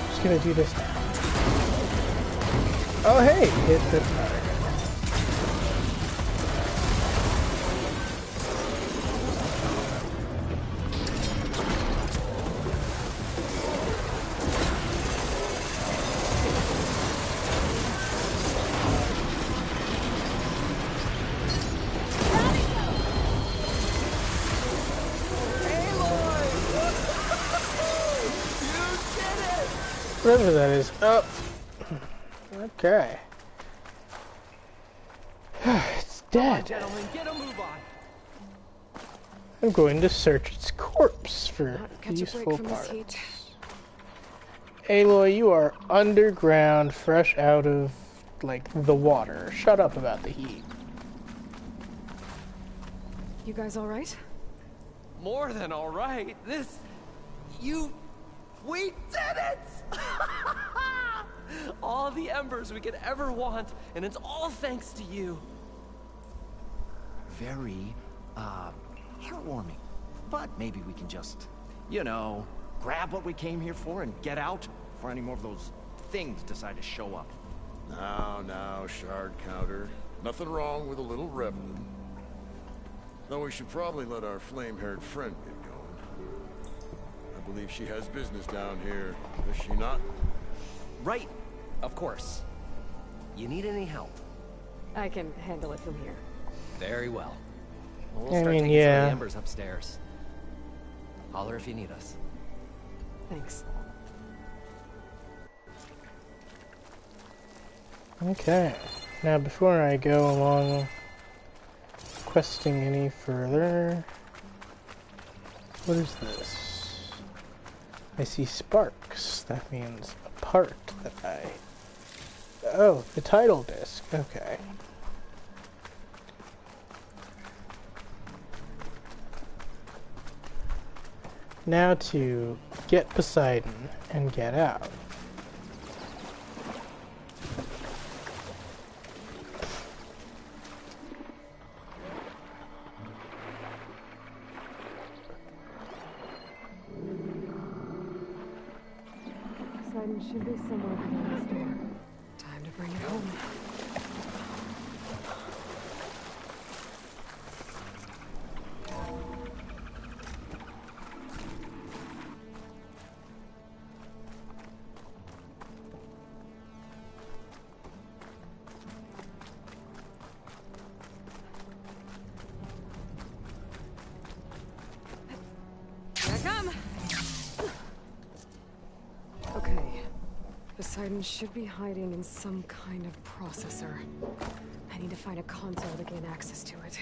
Just gonna do this now. Oh hey, hit the target. Wherever that is. Oh. Okay. It's dead. Gentlemen, get a move on. I'm going to search its corpse for Not catch a break useful from parts. this heat. Aloy, you are underground, fresh out of, like, the water. Shut up about the heat. You guys all right? More than all right. We did it! All the embers we could ever want, and it's all thanks to you. Very, heartwarming. But maybe we can just, you know, grab what we came here for and get out before any more of those things decide to show up. Now, shard counter. Nothing wrong with a little reveling. Though we should probably let our flame-haired friend get going. I believe she has business down here, does she not? Right, of course. You need any help? I can handle it from here. Very well. We'll I start mean, taking some of yeah. the embers upstairs. Holler if you need us. Thanks. Okay. Now, before I go along questing any further, what is this? I see sparks. That means a part that I... Oh, the title disc. Okay. Now to get Poseidon and get out. Poseidon should be somewhere behind this door. Time to bring it home. Here I come! Okay. Poseidon should be hiding in some kind of processor. I need to find a console to gain access to it.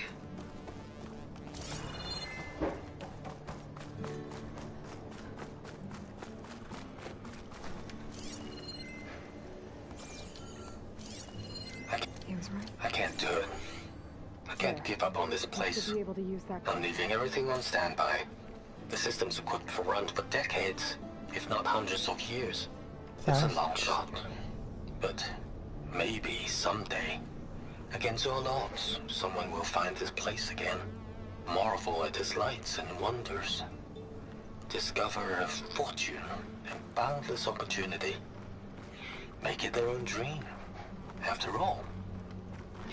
He was right. I can't do it. I can't give up on this place. To be able to use that I'm leaving everything on standby. The system's equipped for runs for decades, if not hundreds of years. It's a long shot. But maybe someday, against all odds, someone will find this place again. Marvel at its lights and wonders. Discover a fortune and boundless opportunity. Make it their own dream. After all,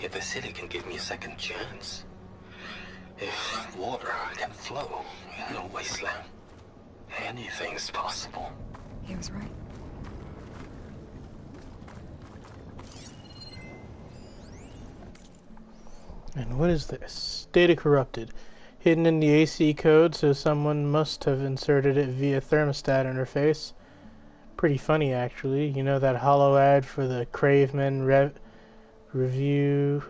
if the city can give me a second chance, if water can flow in a wasteland, anything's possible. He was right. And what is this? Data corrupted. Hidden in the AC code, so someone must have inserted it via thermostat interface. Pretty funny, actually. You know that hollow ad for the Craveman review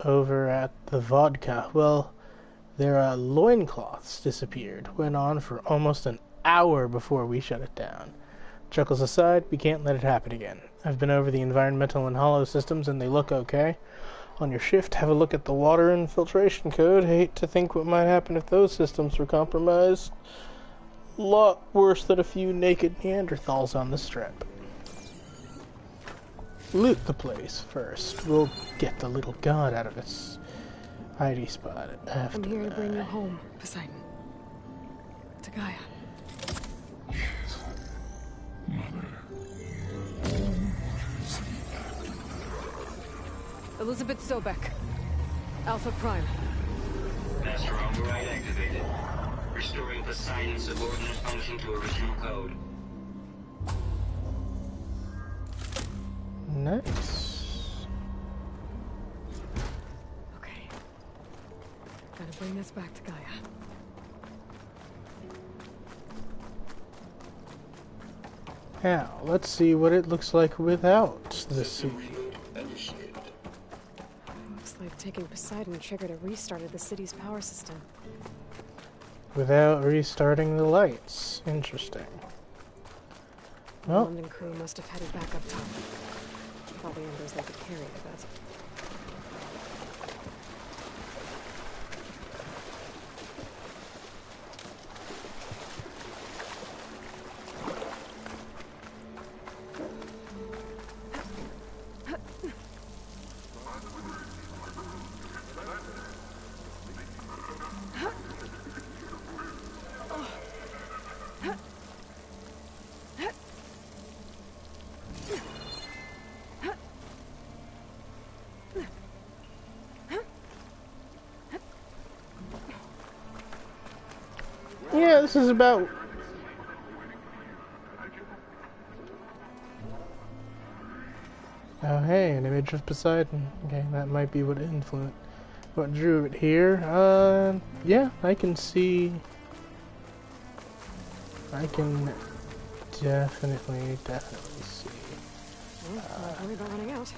over at the vodka? Well, their loincloths disappeared. Went on for almost an hour before we shut it down. Chuckles aside, we can't let it happen again. I've been over the environmental and hollow systems and they look okay. On your shift, have a look at the water infiltration code. Hate to think what might happen if those systems were compromised. Lot worse than a few naked Neanderthals on the strip. Loot the place first. We'll get the little god out of its hidey spot after I'm here to bring you that. home, Poseidon. To Gaia. Elizabeth Sobek. Alpha Prime. Master override activated. Restoring Poseidon's subordinate function to original code. Nice. Okay. Gotta bring this back to Gaia. Now, let's see what it looks like without the System sea. reboot initiated. Looks like taking Poseidon triggered a restart of the city's power system. Without restarting the lights. Interesting. The Well, London crew must have headed back up top. All the embers they could carry, I bet. yeah, this is about... Oh, hey, an image of Poseidon. Okay, that might be what influenced, what drew it here. Yeah, I can see... I can definitely see Well, not worry about running out.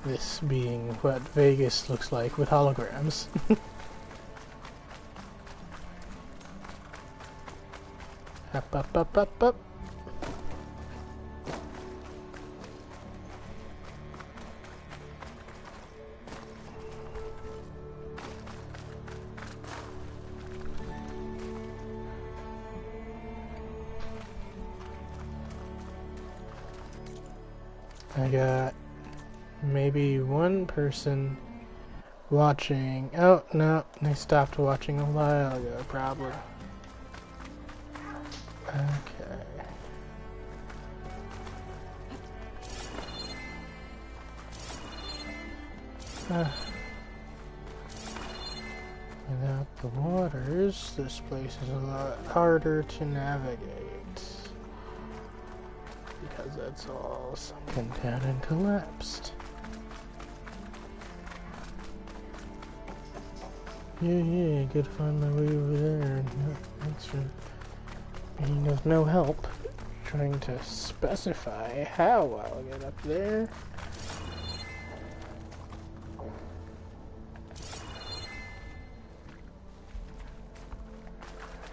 this being what Vegas looks like with holograms. Up, up, up, up, up. I got maybe one person watching. Oh, no, they stopped watching a while ago, probably. Okay. Without the waters, this place is a lot harder to navigate. Because that's all sunken down and collapsed. Yeah, gotta find my way over there. Thanks for being of no help. Trying to specify how I'll get up there.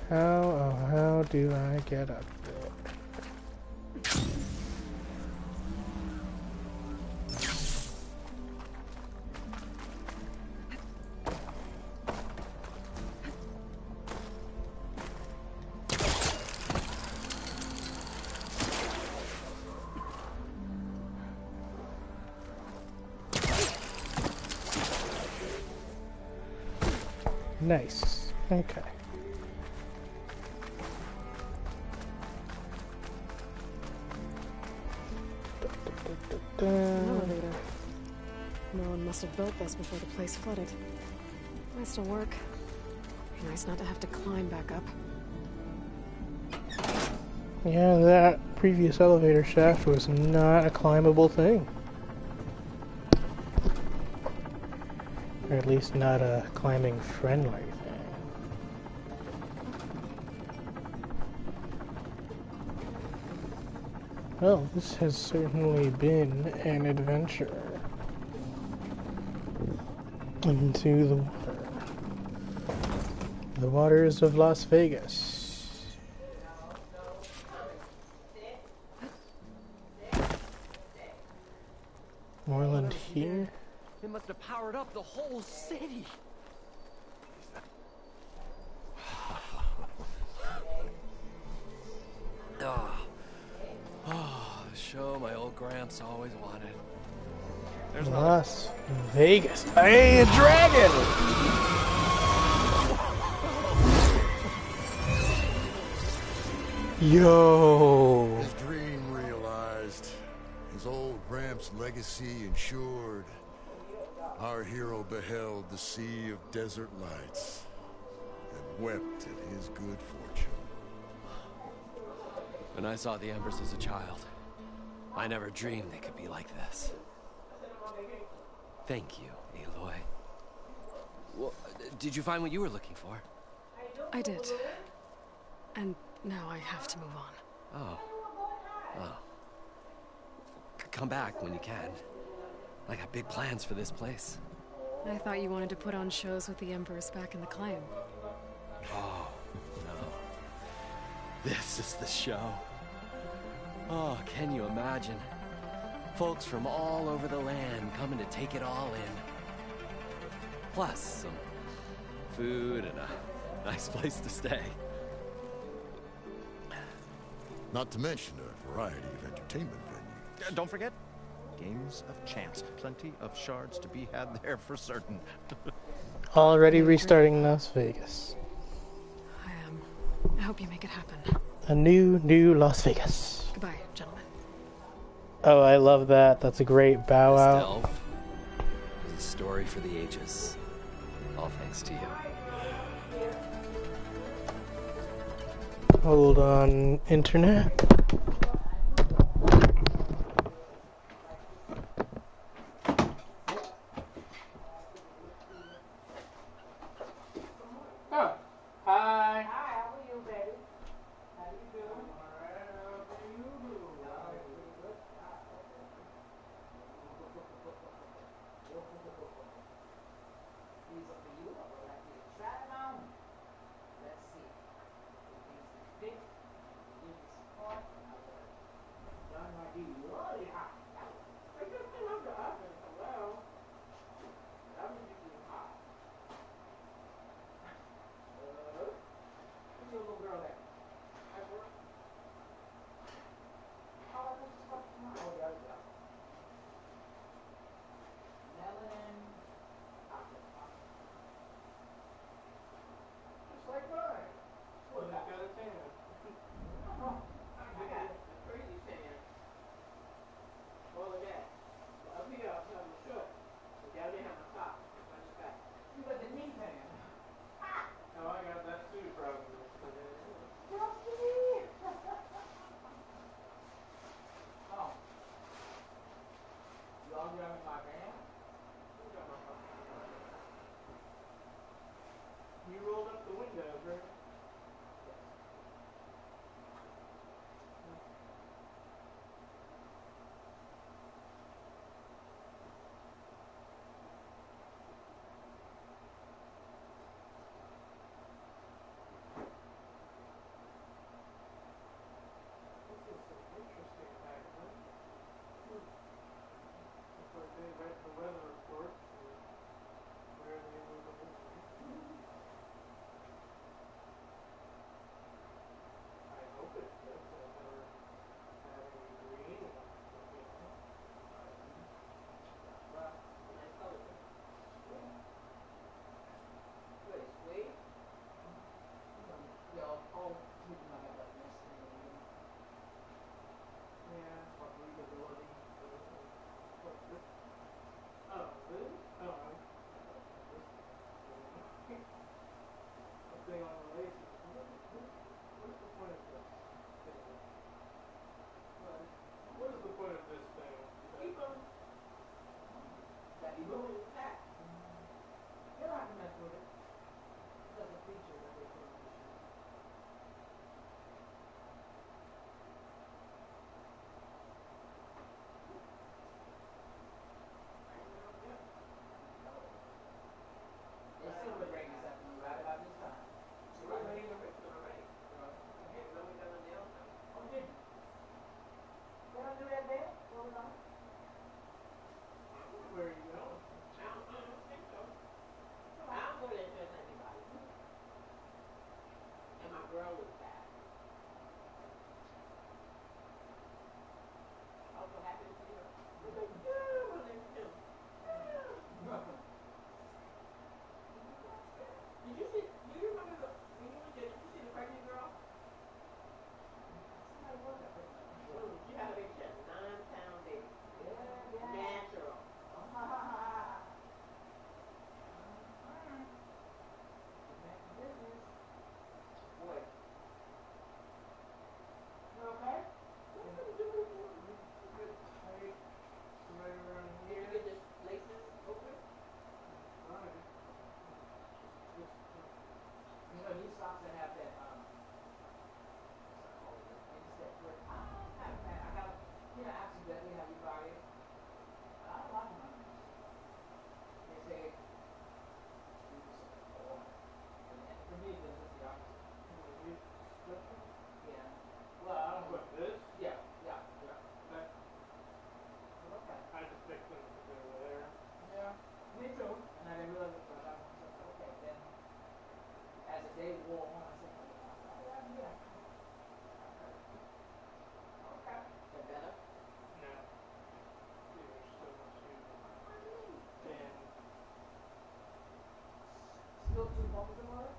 How do I get up there? Nice. Okay. An elevator. No one must have built this before the place flooded. Might still work. Be nice not to have to climb back up. Yeah, that previous elevator shaft was not a climbable thing. Or at least not a climbing friendly thing. Well, this has certainly been an adventure into the water. The waters of Las Vegas. Moreland here. It must have powered up the whole city. The show my old Gramps always wanted. There's another. Las Vegas. Hey, a dragon! Yo! His dream realized. His old Gramps' legacy ensured. Our hero beheld the sea of desert lights and wept at his good fortune. When I saw the embers as a child, I never dreamed they could be like this. Thank you, Aloy. Well, did you find what you were looking for? I did. And now I have to move on. Oh. Oh. Come back when you can. I got big plans for this place. I thought you wanted to put on shows with the Empress back in the claim. Oh, no. This is the show. Oh, can you imagine? Folks from all over the land coming to take it all in. Plus some food and a nice place to stay. Not to mention a variety of entertainment venues. Don't forget, games of chance. Plenty of shards to be had there for certain. Already restarting Las Vegas. I hope you make it happen. A new Las Vegas. Goodbye, gentlemen. Oh, I love that. That's a great bow This out. delve is a story for the ages. All thanks to you. Hold on, internet. Oh, hi. Hi, how are you, baby? How you doing? All right, how are you? These are for you. I would like you to try them on. Let's see. These are fit. Give you support.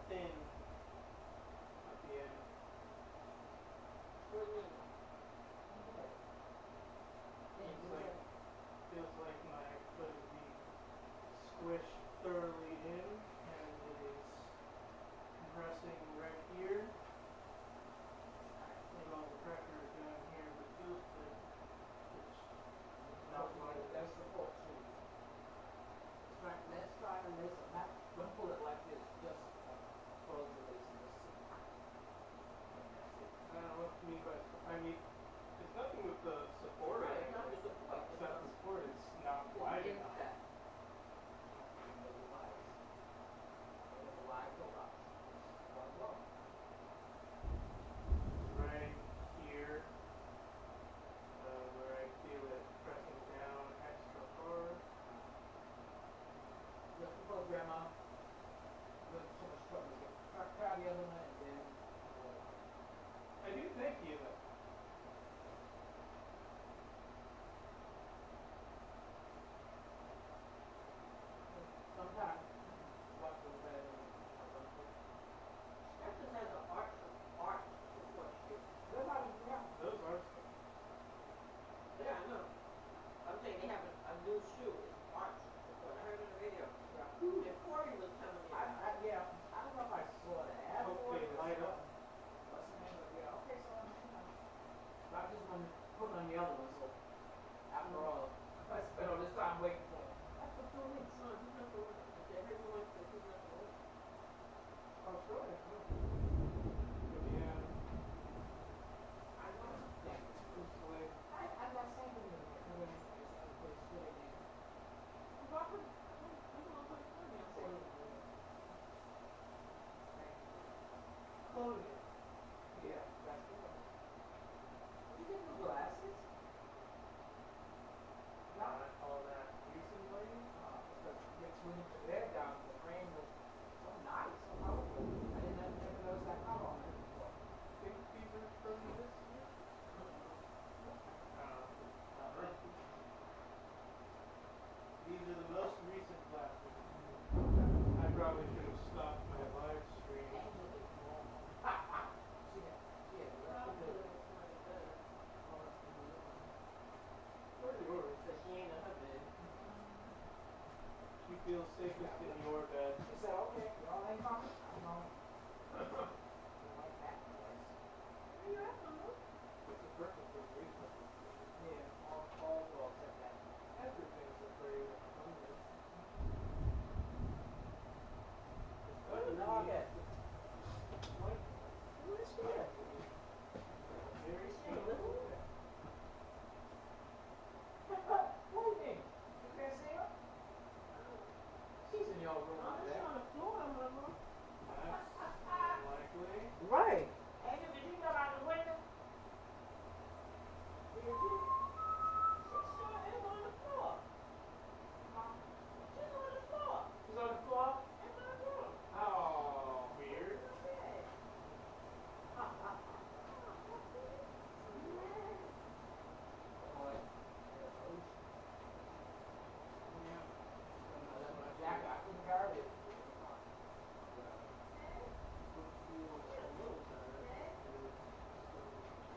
thin at the end. Feels like my foot is being squished thoroughly in, and it is compressing right here. And all the pressure is down here, but feels like it's not like That's the fault too. Let's try to lace it. Not, don't pull it like this. Just close the lace and just see. I don't know what you mean by. I mean, it's nothing with the support. Right, it's not the support. It's not the support. It's not wide enough. That. Right here, where I feel it pressing down extra hard. Just before grandma, look so much trouble. Try the other one and then. I do thank you though. Sometimes, watch the bed. That just has an arch support here. Those are. Yeah, I know. I'm saying they have a new shoe. It's arch support. I heard on the radio. Yeah. And Corey was telling me. Yeah, I don't know if I saw that. Okay, light up. What's the name of it? Yeah, okay, so I just want to put on the other one, so after all, I spent all this time waiting for it. That's for 2 weeks. No, he's not the one. Everyone says he's not the one. Oh, sure. Yeah. I know. Yeah. I'm not saying to you. I'm going to put it straight in. I'm not going to put it in. I'm saying close it. Yeah, that's the one. Did you get new glasses? Not all that recently. Because it's when you put that down, the frame was so nice, so powerful. I didn't never notice that power on it before. Think these are from this year? These are the most recent glasses. I probably should have stopped my live stream. She feels safest in your bed. She said, okay, y'all ain't coming. I'm going. Like that voice. Where you at, Mama? It's a perfect reason. Yeah, all dogs have that. Everything's afraid of hunger. Where's the dog at? Who is she at? Very Hey, sweet. little. What do you mean? You can't see her? She's in your room. Oh, she's on the floor, Mama. That's unlikely. Right. Angel, did you go out the window? Did you? She sure is on the floor. She's on the floor. She's on the floor? In my room. Oh, weird. Okay. Boy. Jack, I couldn't guard it.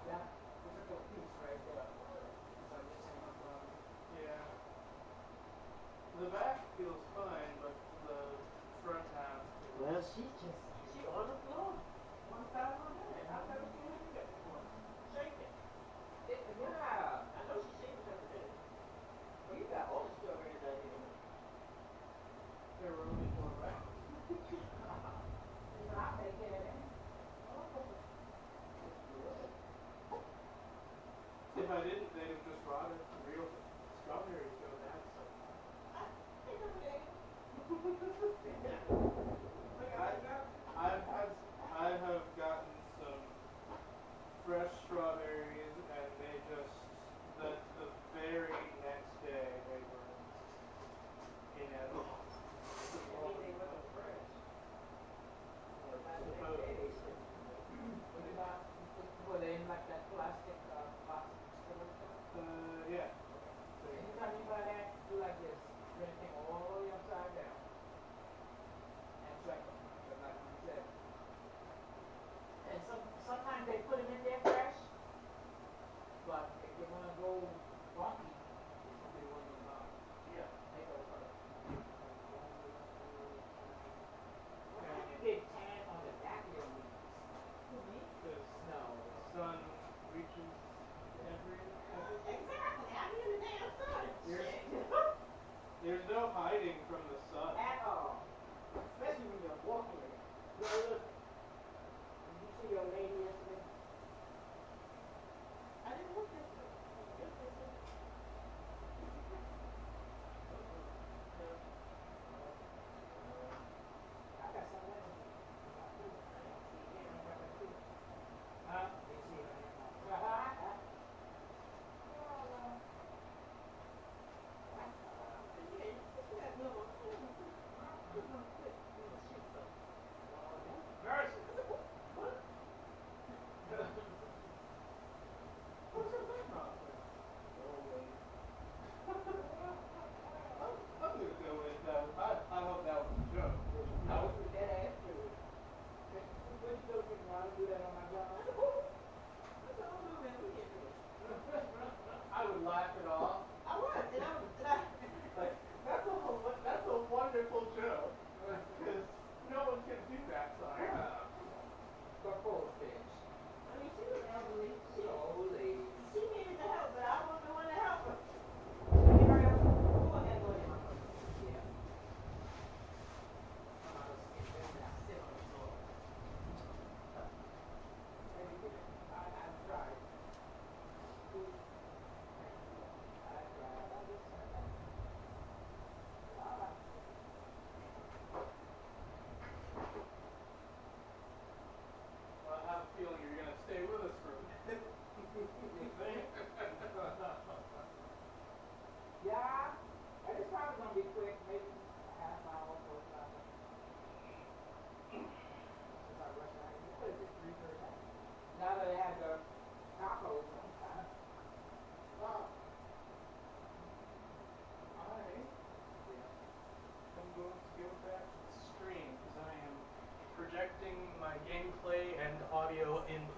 Yeah, there's a little piece right there. So I'm just saying, Yeah. The back feels fine, but the front half. well, she on the floor. One side on there. I've never seen her do that before. Shaking. Yeah, I know she's shaking every day. Well, you got all the strawberries out here. There were only 4 rounds. I'll take care of that. If I didn't, they'd have just rotted. Real strawberries go bad, so. I have gotten some fresh strawberries, and they just the very next day they were inedible. Were they in like that plastic box? Yeah. Anytime you buy that, do like this. Turn the thing all the way upside down. And check them.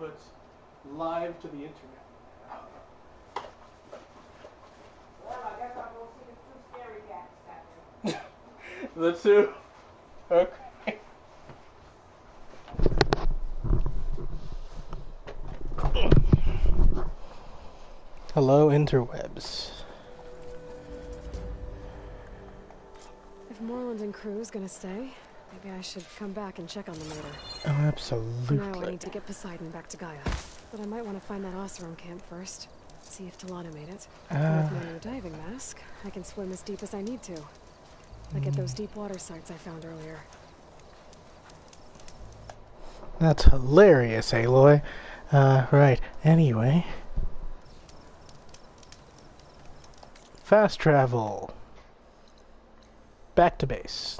put live to the internet. Well, I guess I'll go see the 2 scary cats that day. The 2? Okay. Hello, interwebs. If Moreland and crew's gonna stay, maybe I should come back and check on them later. Oh, absolutely. For now, I need to get Poseidon back to Gaia. But I might want to find that Oseram camp first. See if Talana made it. And with my new diving mask, I can swim as deep as I need to. Like at those deep water sites I found earlier. That's hilarious, Aloy. Right. Anyway. Fast travel. Back to base.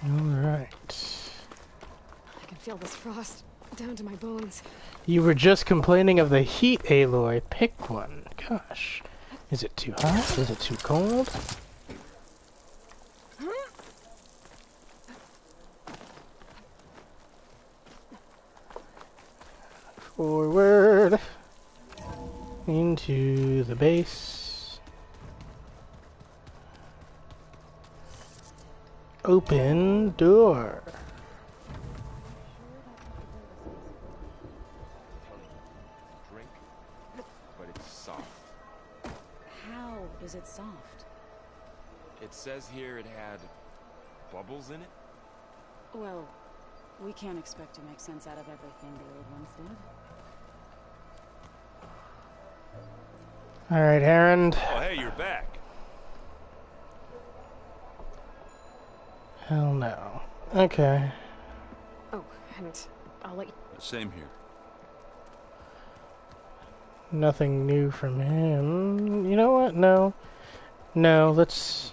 Alright. I can feel this frost down to my bones. You were just complaining of the heat, Aloy. Pick one. Gosh. Is it too hot? Is it too cold? Forward. Into the base. Open door. Drink, but it's soft. How is it soft? It says here it had bubbles in it. Well, we can't expect to make sense out of everything the old ones did. Alright, Errand. Oh, hey, you're back. Hell no. Okay. Oh, and I'll let you... Same here. Nothing new from him. You know what? No. No, let's...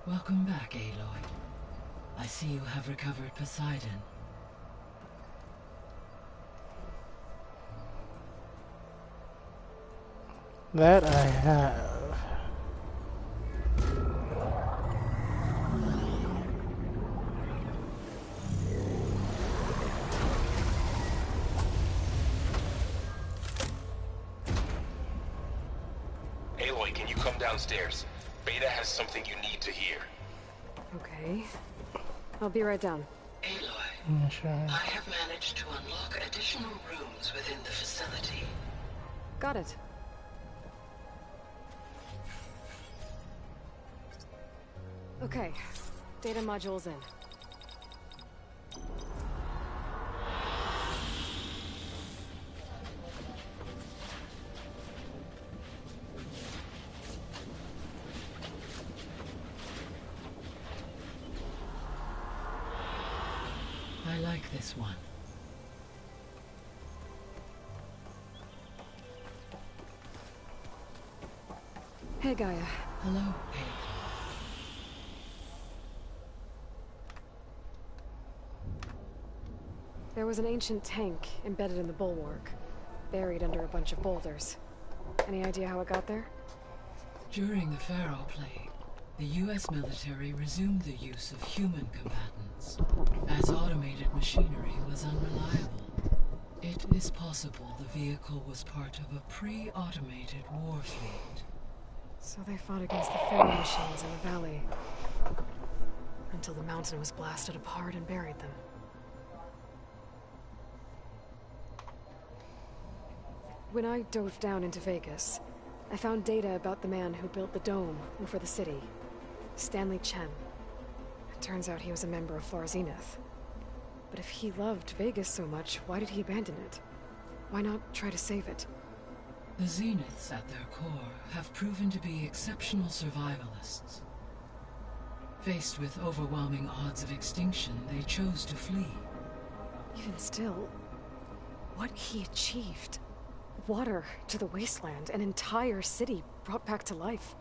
Welcome back, Aloy. I see you have recovered Poseidon. That I have. Aloy, can you come downstairs? Beta has something you need to hear. Okay. I'll be right down. Aloy, Yeah, sure. I have managed to unlock additional rooms within the facility. Got it. Okay. Data module's in. I like this one. Hey, Gaia. Hello, Aloy. There was an ancient tank embedded in the bulwark, buried under a bunch of boulders. Any idea how it got there? During the Pharaoh Plague, the US military resumed the use of human combatants, as automated machinery was unreliable. It is possible the vehicle was part of a pre-automated war fleet. So they fought against the ferry machines in the valley, until the mountain was blasted apart and buried them. When I dove down into Vegas, I found data about the man who built the dome over the city, Stanley Chen. It turns out he was a member of Far Zenith. But if he loved Vegas so much, why did he abandon it? Why not try to save it? The Zeniths at their core have proven to be exceptional survivalists. Faced with overwhelming odds of extinction, they chose to flee. Even still, what he achieved. Water to the wasteland, an entire city brought back to life.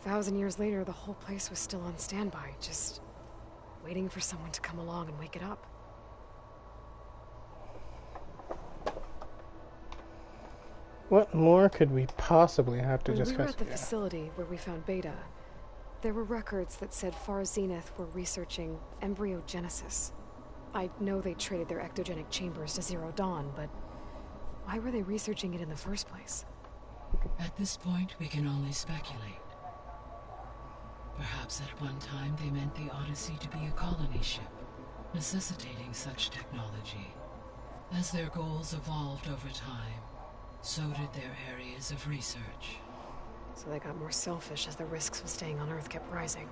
1,000 years later, the whole place was still on standby, just waiting for someone to come along and wake it up. What more could we possibly have to discuss? When we were at the facility where we found Beta, there were records that said Far Zenith were researching embryogenesis. I know they traded their ectogenic chambers to Zero Dawn, but why were they researching it in the first place? At this point, we can only speculate. Perhaps at one time they meant the Odyssey to be a colony ship, necessitating such technology. As their goals evolved over time, so did their areas of research. So they got more selfish as the risks of staying on Earth kept rising.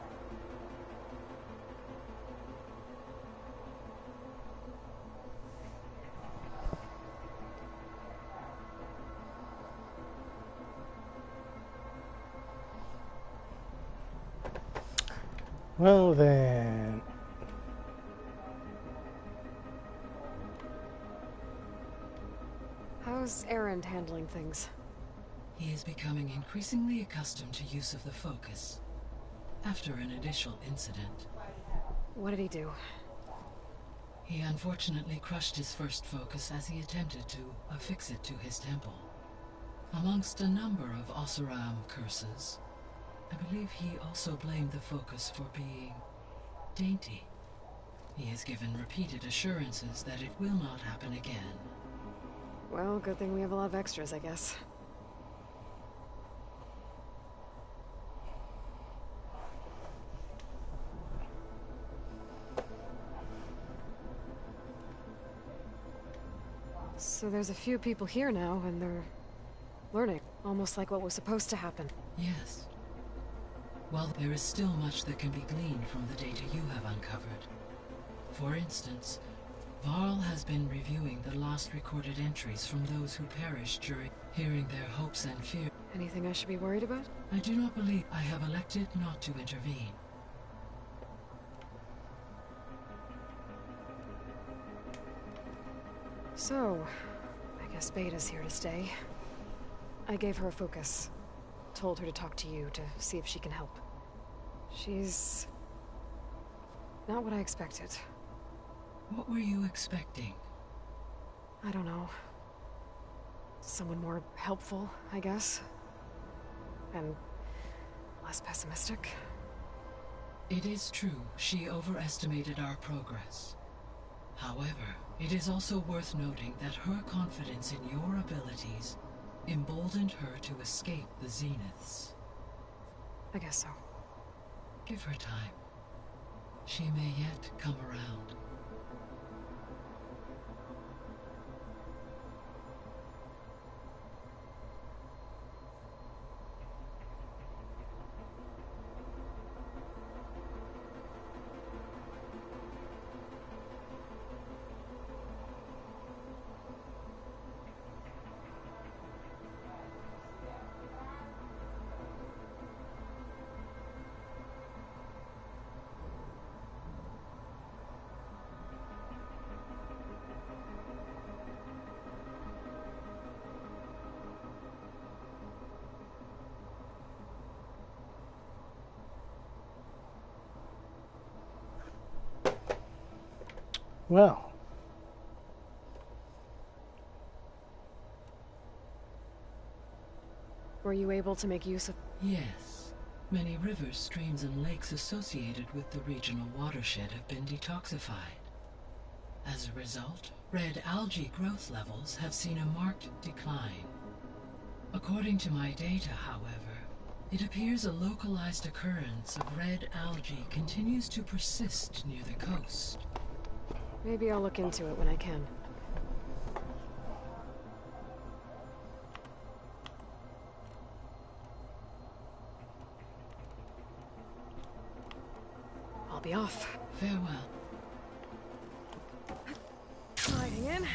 Well then... How's Erend handling things? He is becoming increasingly accustomed to use of the focus, after an initial incident. What did he do? He unfortunately crushed his first focus as he attempted to affix it to his temple. Amongst a number of Oseram curses, I believe he also blamed the focus for being dainty. He has given repeated assurances that it will not happen again. Well, good thing we have a lot of extras, I guess. So there's a few people here now, and they're learning, almost like what was supposed to happen. Yes. While there is still much that can be gleaned from the data you have uncovered. For instance, Varl has been reviewing the last recorded entries from those who perished during hearing their hopes and fears. Anything I should be worried about? I do not believe I have elected not to intervene. So, I guess Beta's here to stay. I gave her a focus. Told her to talk to you to see if she can help. She's not what I expected. What were you expecting? I don't know. Someone more helpful, I guess. And less pessimistic. It is true, she overestimated our progress. However, it is also worth noting that her confidence in your abilities emboldened her to escape the Zeniths. I guess so. Give her time. She may yet come around. Well. Were you able to make use of... Yes. Many rivers, streams, and lakes associated with the regional watershed have been detoxified. As a result, red algae growth levels have seen a marked decline. According to my data, however, it appears a localized occurrence of red algae continues to persist near the coast. Maybe I'll look into it when I can. I'll be off. Farewell. Sliding in.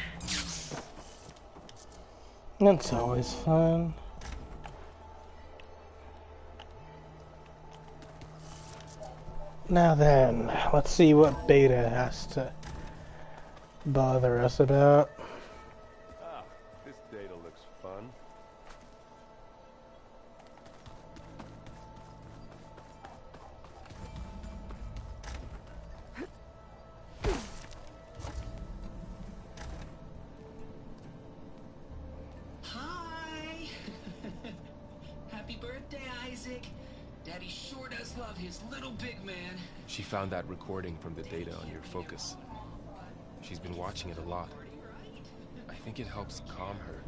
That's always fun. Now then, let's see what Beta has to bother us about. Ah, this data looks fun. Hi! Happy birthday, Isaac. Daddy sure does love his little big man. She found that recording from the data on your focus. She's been watching it a lot. I think it helps calm her.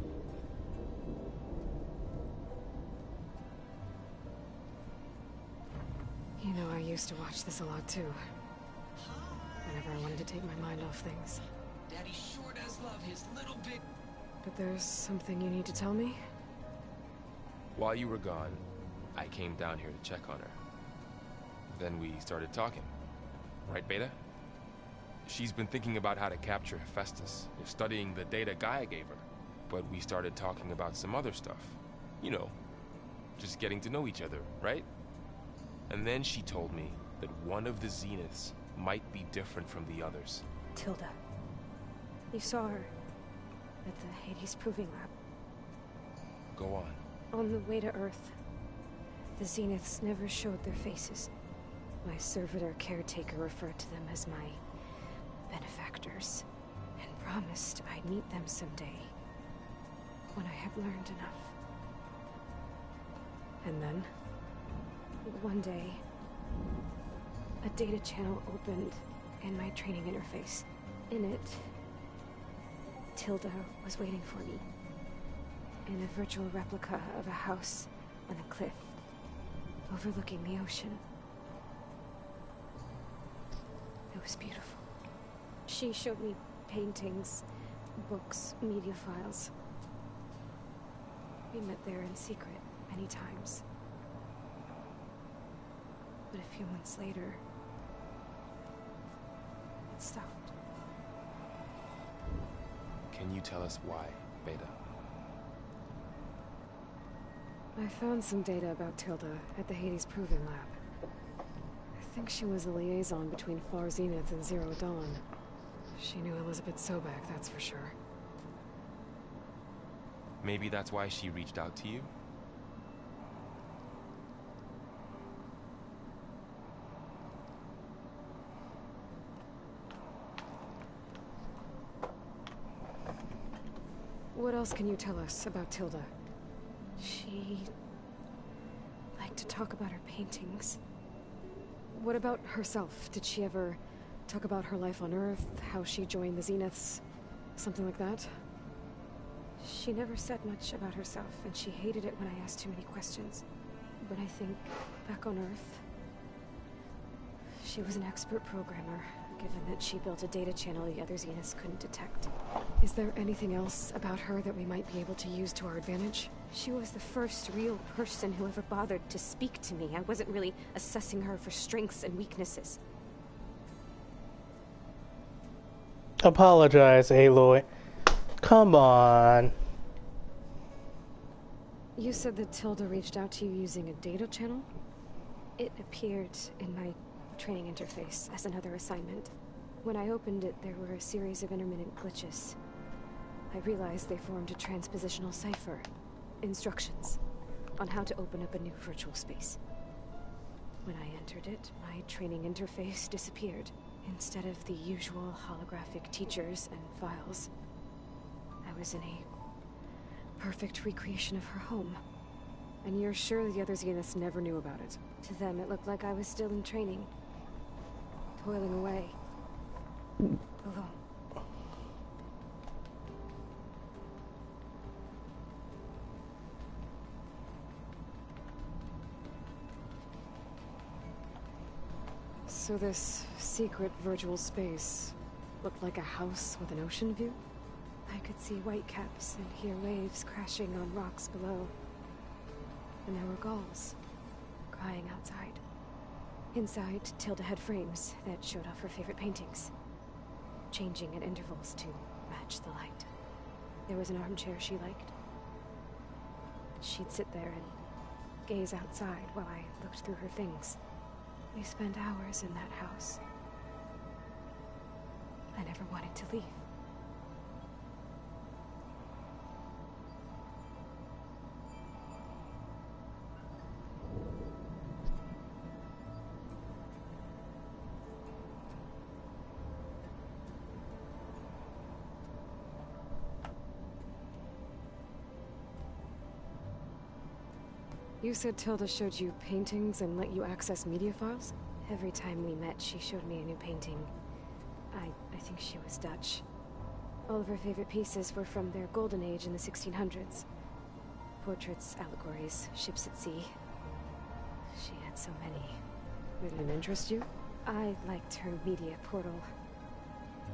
You know, I used to watch this a lot too. Whenever I wanted to take my mind off things. Daddy sure does love his little big... But there's something you need to tell me? While you were gone, I came down here to check on her. Then we started talking. Right, Beta? She's been thinking about how to capture Hephaestus, studying the data Gaia gave her. But we started talking about some other stuff. You know, just getting to know each other, right? And then she told me that one of the Zeniths might be different from the others. Tilda. You saw her at the Hades Proving Lab. Go on. On the way to Earth, the Zeniths never showed their faces. My servitor caretaker referred to them as my benefactors, and promised I'd meet them someday, when I have learned enough. And then, one day, a data channel opened in my training interface. In it, Tilda was waiting for me, in a virtual replica of a house on a cliff, overlooking the ocean. It was beautiful. She showed me paintings, books, media files. We met there in secret many times. But a few months later, it stopped. Can you tell us why, Beta? I found some data about Tilda at the Hades Proving Lab. I think she was the liaison between Far Zenith and Zero Dawn. She knew Elizabeth Sobek, that's for sure. Maybe that's why she reached out to you? What else can you tell us about Tilda? She liked to talk about her paintings. What about herself? Did she ever talk about her life on Earth, how she joined the Zeniths, something like that? She never said much about herself, and she hated it when I asked too many questions. But I think, back on Earth, she was an expert programmer, given that she built a data channel the other Zeniths couldn't detect. Is there anything else about her that we might be able to use to our advantage? She was the first real person who ever bothered to speak to me. I wasn't really assessing her for strengths and weaknesses. Apologize, Aloy. Come on. You said that Tilda reached out to you using a data channel? It appeared in my training interface as another assignment. When I opened it, there were a series of intermittent glitches. I realized they formed a transpositional cipher. Instructions on how to open up a new virtual space. When I entered it, my training interface disappeared. Instead of the usual holographic teachers and files, I was in a perfect recreation of her home. And you're sure the other Zeniths never knew about it? To them, it looked like I was still in training. Toiling away. Alone. So this secret virtual space looked like a house with an ocean view? I could see whitecaps and hear waves crashing on rocks below. And there were gulls crying outside. Inside, Tilda had frames that showed off her favorite paintings, changing at intervals to match the light. There was an armchair she liked. She'd sit there and gaze outside while I looked through her things. We spent hours in that house. I never wanted to leave. You said Tilda showed you paintings and let you access media files? Every time we met, she showed me a new painting. I think she was Dutch. All of her favorite pieces were from their golden age in the 1600s. Portraits, allegories, ships at sea. She had so many. They didn't interest you? I liked her media portal.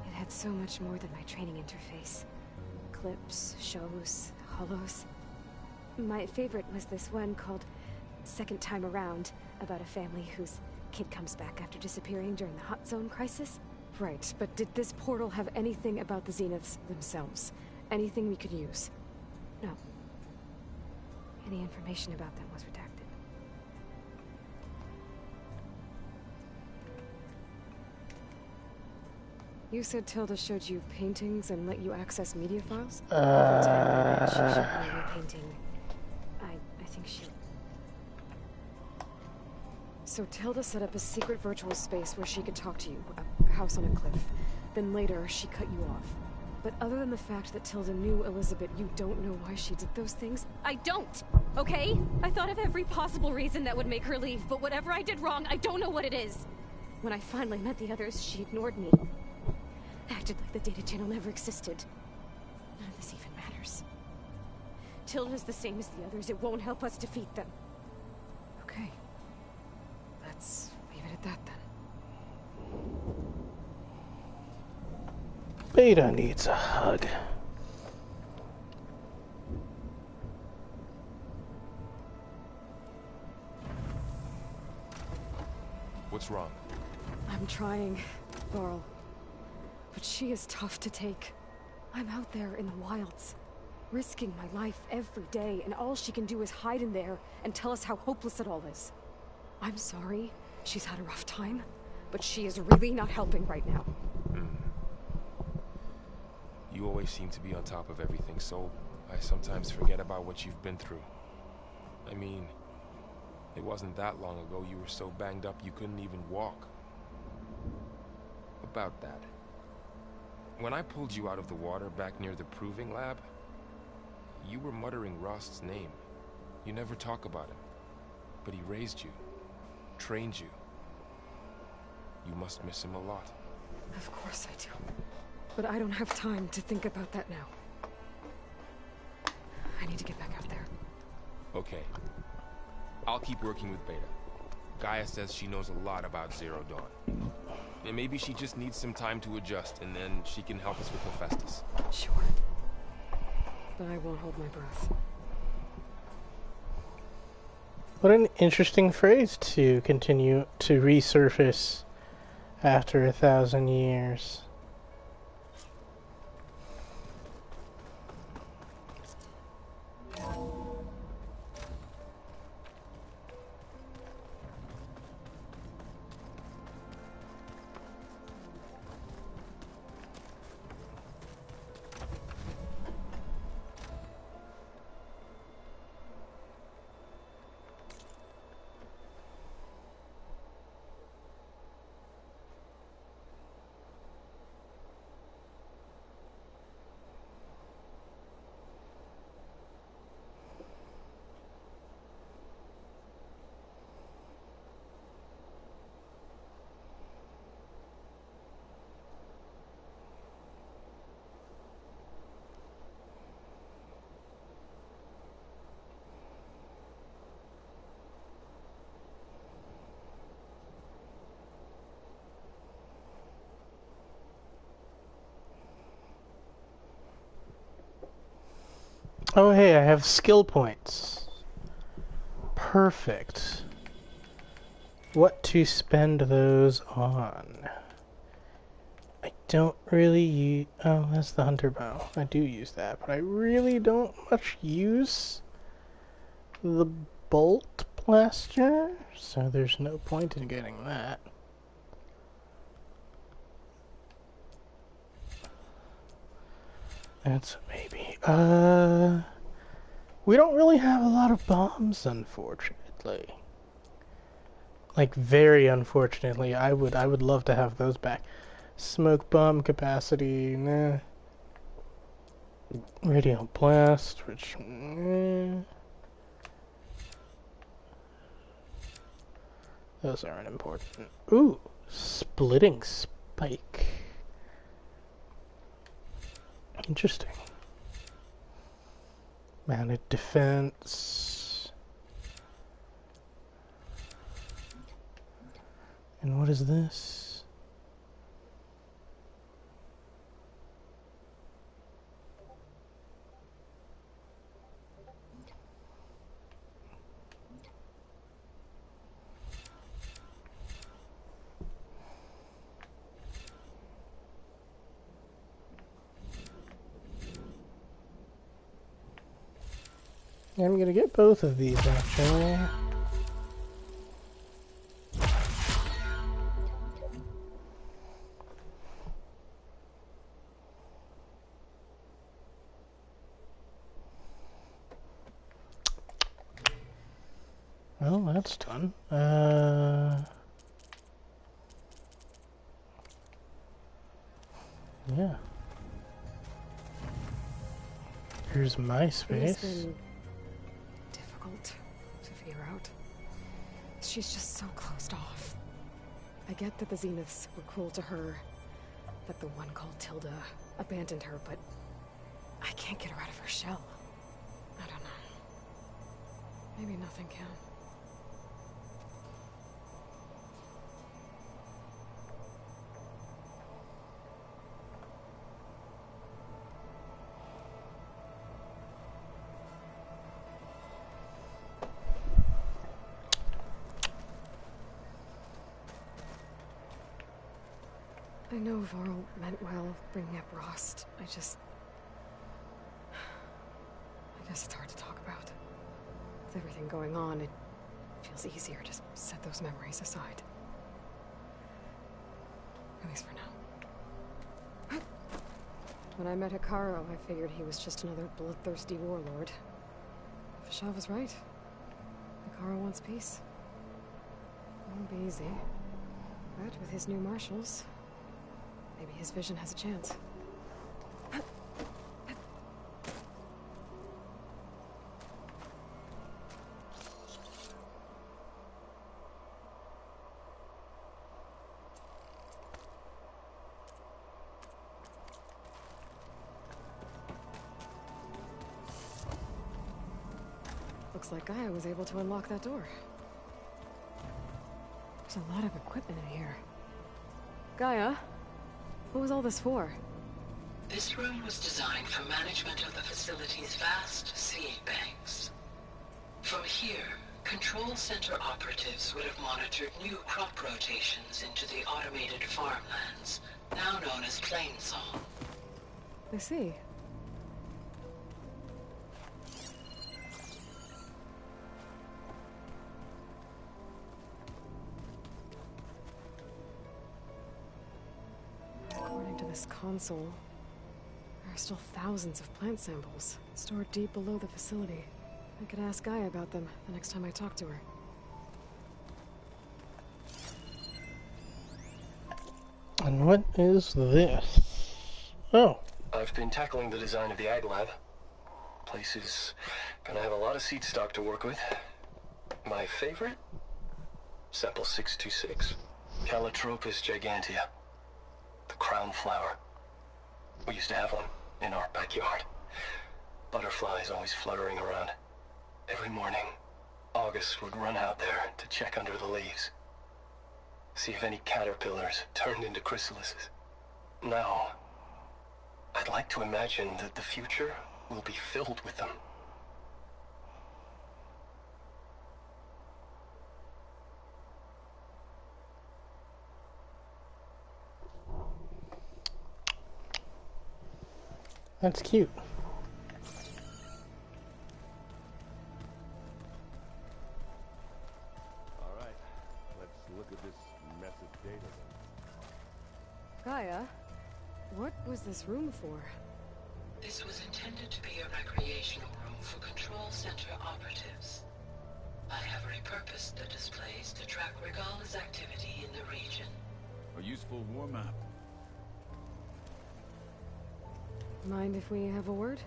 It had so much more than my training interface. Clips, shows, holos. My favorite was this one called Second Time Around, about a family whose kid comes back after disappearing during the Hot Zone crisis. Right, but did this portal have anything about the Zeniths themselves? Anything we could use? No. Any information about them was redacted. You said Tilda showed you paintings and let you access media files? Every time we met, she showed me a new painting. I think she... So Tilda set up a secret virtual space where she could talk to you, a house on a cliff. Then later, she cut you off. But other than the fact that Tilda knew Elizabeth, you don't know why she did those things? I don't, okay? I thought of every possible reason that would make her leave, but whatever I did wrong, I don't know what it is. When I finally met the others, she ignored me. Acted like the data channel never existed. None of this even matters. Tilda's the same as the others. It won't help us defeat them. Okay. Let's leave it at that then. Beta needs a hug. What's wrong? I'm trying, Varl. But she is tough to take. I'm out there in the wilds, risking my life every day, and all she can do is hide in there and tell us how hopeless it all is. I'm sorry, she's had a rough time, but she is really not helping right now. You always seem to be on top of everything, so I sometimes forget about what you've been through. I mean, it wasn't that long ago you were so banged up you couldn't even walk. About that. When I pulled you out of the water back near the proving lab, you were muttering Rost's name. You never talk about him. But he raised you, trained you. You must miss him a lot. Of course I do. But I don't have time to think about that now. I need to get back out there. Okay. I'll keep working with Beta. Gaia says she knows a lot about Zero Dawn. And maybe she just needs some time to adjust, and then she can help us with Hephaestus. Sure. But I won't hold my breath. What an interesting phrase to continue to resurface after 1,000 years. Oh hey, I have skill points. Perfect. What to spend those on? I don't really use... Oh, that's the hunter bow. I do use that, but I really don't much use the bolt blaster, so there's no point in getting that. That's a maybe. We don't really have a lot of bombs, unfortunately. Like, very unfortunately. I would love to have those back. Smoke bomb capacity, nah. Radial blast, which... Those aren't important. Ooh, splitting spike. Interesting. Mounted defense. And what is this? I'm gonna get both of these actually. Well, that's done. Yeah. Here's my space. It's been difficult to figure out. She's just so closed off. I get that the Zeniths were cruel to her, that the one called Tilda abandoned her, but I can't get her out of her shell. I don't know. Maybe nothing can. I know Varl meant well, bringing up Rost. I guess it's hard to talk about. With everything going on, it feels easier to set those memories aside. At least for now. When I met Hikaru, I figured he was just another bloodthirsty warlord. Fashaw was right. Hikaru wants peace. It won't be easy. But with his new marshals, maybe his vision has a chance. Looks like Gaia was able to unlock that door. There's a lot of equipment in here. Gaia? What was all this for? This room was designed for management of the facility's vast seed banks. From here, control center operatives would have monitored new crop rotations into the automated farmlands, now known as Plainsong. I see. According to this console, there are still thousands of plant samples stored deep below the facility. I could ask Gaia about them the next time I talk to her. And what is this? Oh. I've been tackling the design of the Ag Lab. Place is gonna have a lot of seed stock to work with. My favorite? Sample 626. Calotropis gigantea. The crown flower. We used to have one in our backyard. Butterflies always fluttering around. Every morning, August would run out there to check under the leaves. See if any caterpillars turned into chrysalises. Now, I'd like to imagine that the future will be filled with them. That's cute. Alright, let's look at this mess of data then. Gaia, what was this room for? This was intended to be a recreational room for Control Center operatives. I have repurposed the displays to track Regala's activity in the region. A useful war map. Mind if we have a word?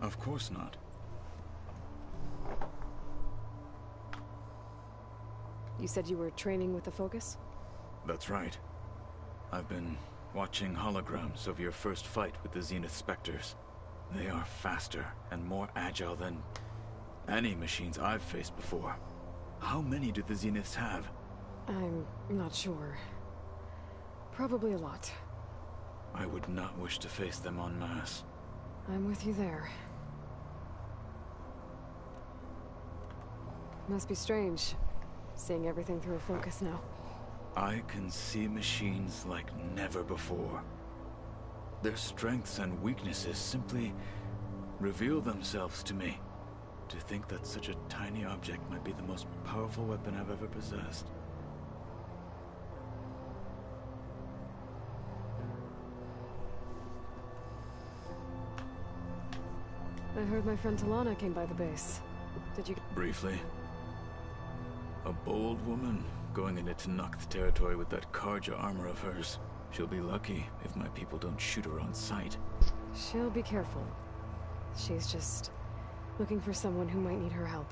Of course not. You said you were training with the Focus? That's right. I've been watching holograms of your first fight with the Zenith Spectres. They are faster and more agile than any machines I've faced before. How many do the Zeniths have? I'm not sure. Probably a lot. I would not wish to face them en masse. I'm with you there. Must be strange, seeing everything through a Focus now. I can see machines like never before. Their strengths and weaknesses simply reveal themselves to me. To think that such a tiny object might be the most powerful weapon I've ever possessed. I heard my friend Talana came by the base. Did you... Briefly. A bold woman going into Tenakth territory with that Karja armor of hers. She'll be lucky if my people don't shoot her on sight. She'll be careful. She's just looking for someone who might need her help.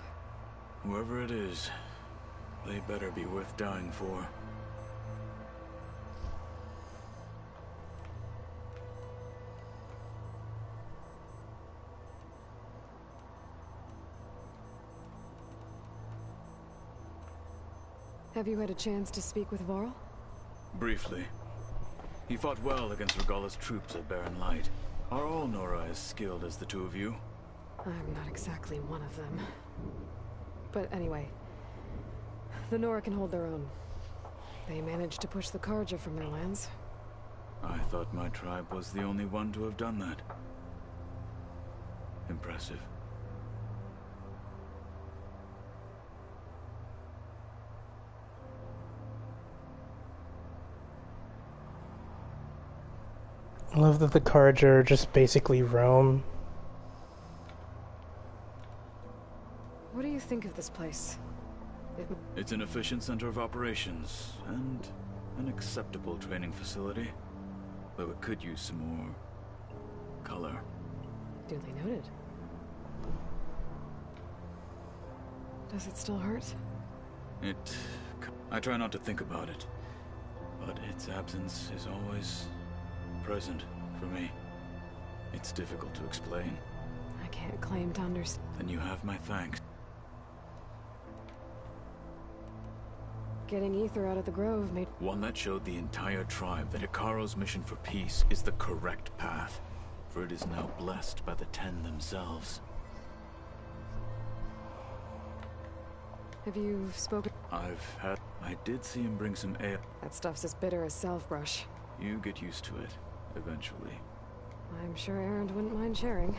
Whoever it is, they better be worth dying for. Have you had a chance to speak with Varl? Briefly. He fought well against Regala's troops at Barren Light. Are all Nora as skilled as the two of you? I'm not exactly one of them. But anyway, the Nora can hold their own. They managed to push the Karja from their lands. I thought my tribe was the only one to have done that. Impressive. I love that the Karja just basically roam. What do you think of this place? It's an efficient center of operations, and an acceptable training facility. Though it could use some more color. Duly noted. Does it still hurt? I try not to think about it, but its absence is always present for me. It's difficult to explain. I can't claim to understand. Then you have my thanks. Getting Ether out of the Grove made... One that showed the entire tribe that Ikaro's mission for peace is the correct path, for it is now blessed by the Ten themselves. Have you spoken? I did see him bring some ale. That stuff's as bitter as self-brush. You get used to it, eventually. I'm sure Erend wouldn't mind sharing.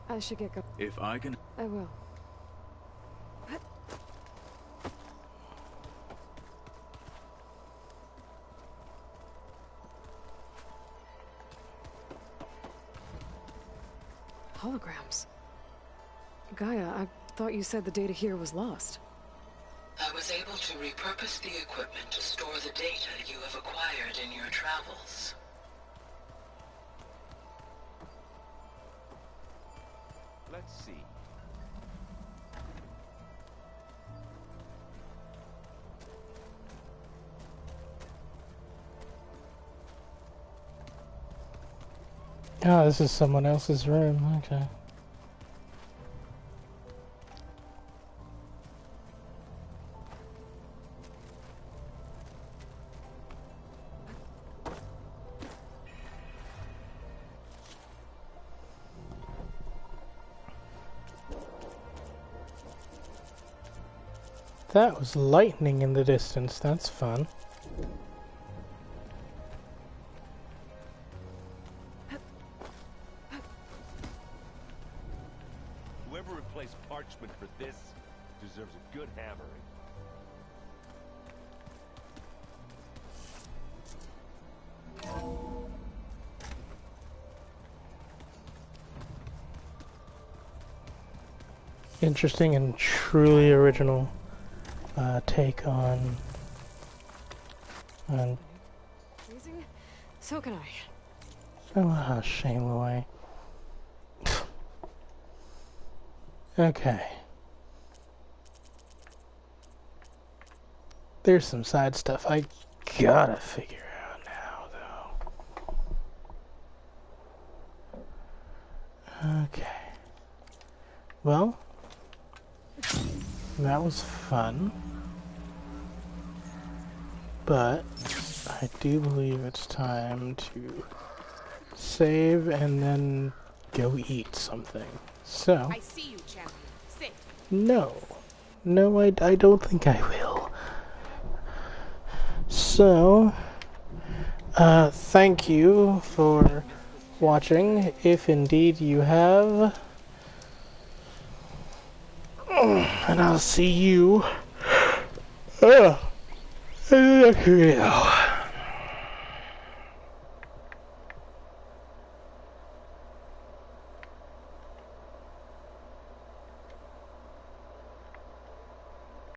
I should get go. If I can... I will. Holograms. Gaia, I thought you said the data here was lost. I was able to repurpose the equipment to store the data you have acquired in your travels. Let's see. Oh, this is someone else's room. Okay. That was lightning in the distance. That's fun. enrichment for this deserves a good hammering. Interesting and truly original take on Freezing? So can I. oh, shame away. Okay. There's some side stuff I gotta figure out now, though. Okay. Well, that was fun. But I do believe it's time to save and then go eat something. So, I see you, champion. Sit. no. No, I don't think I will. So, thank you for watching, if indeed you have. And I'll see you in the next video.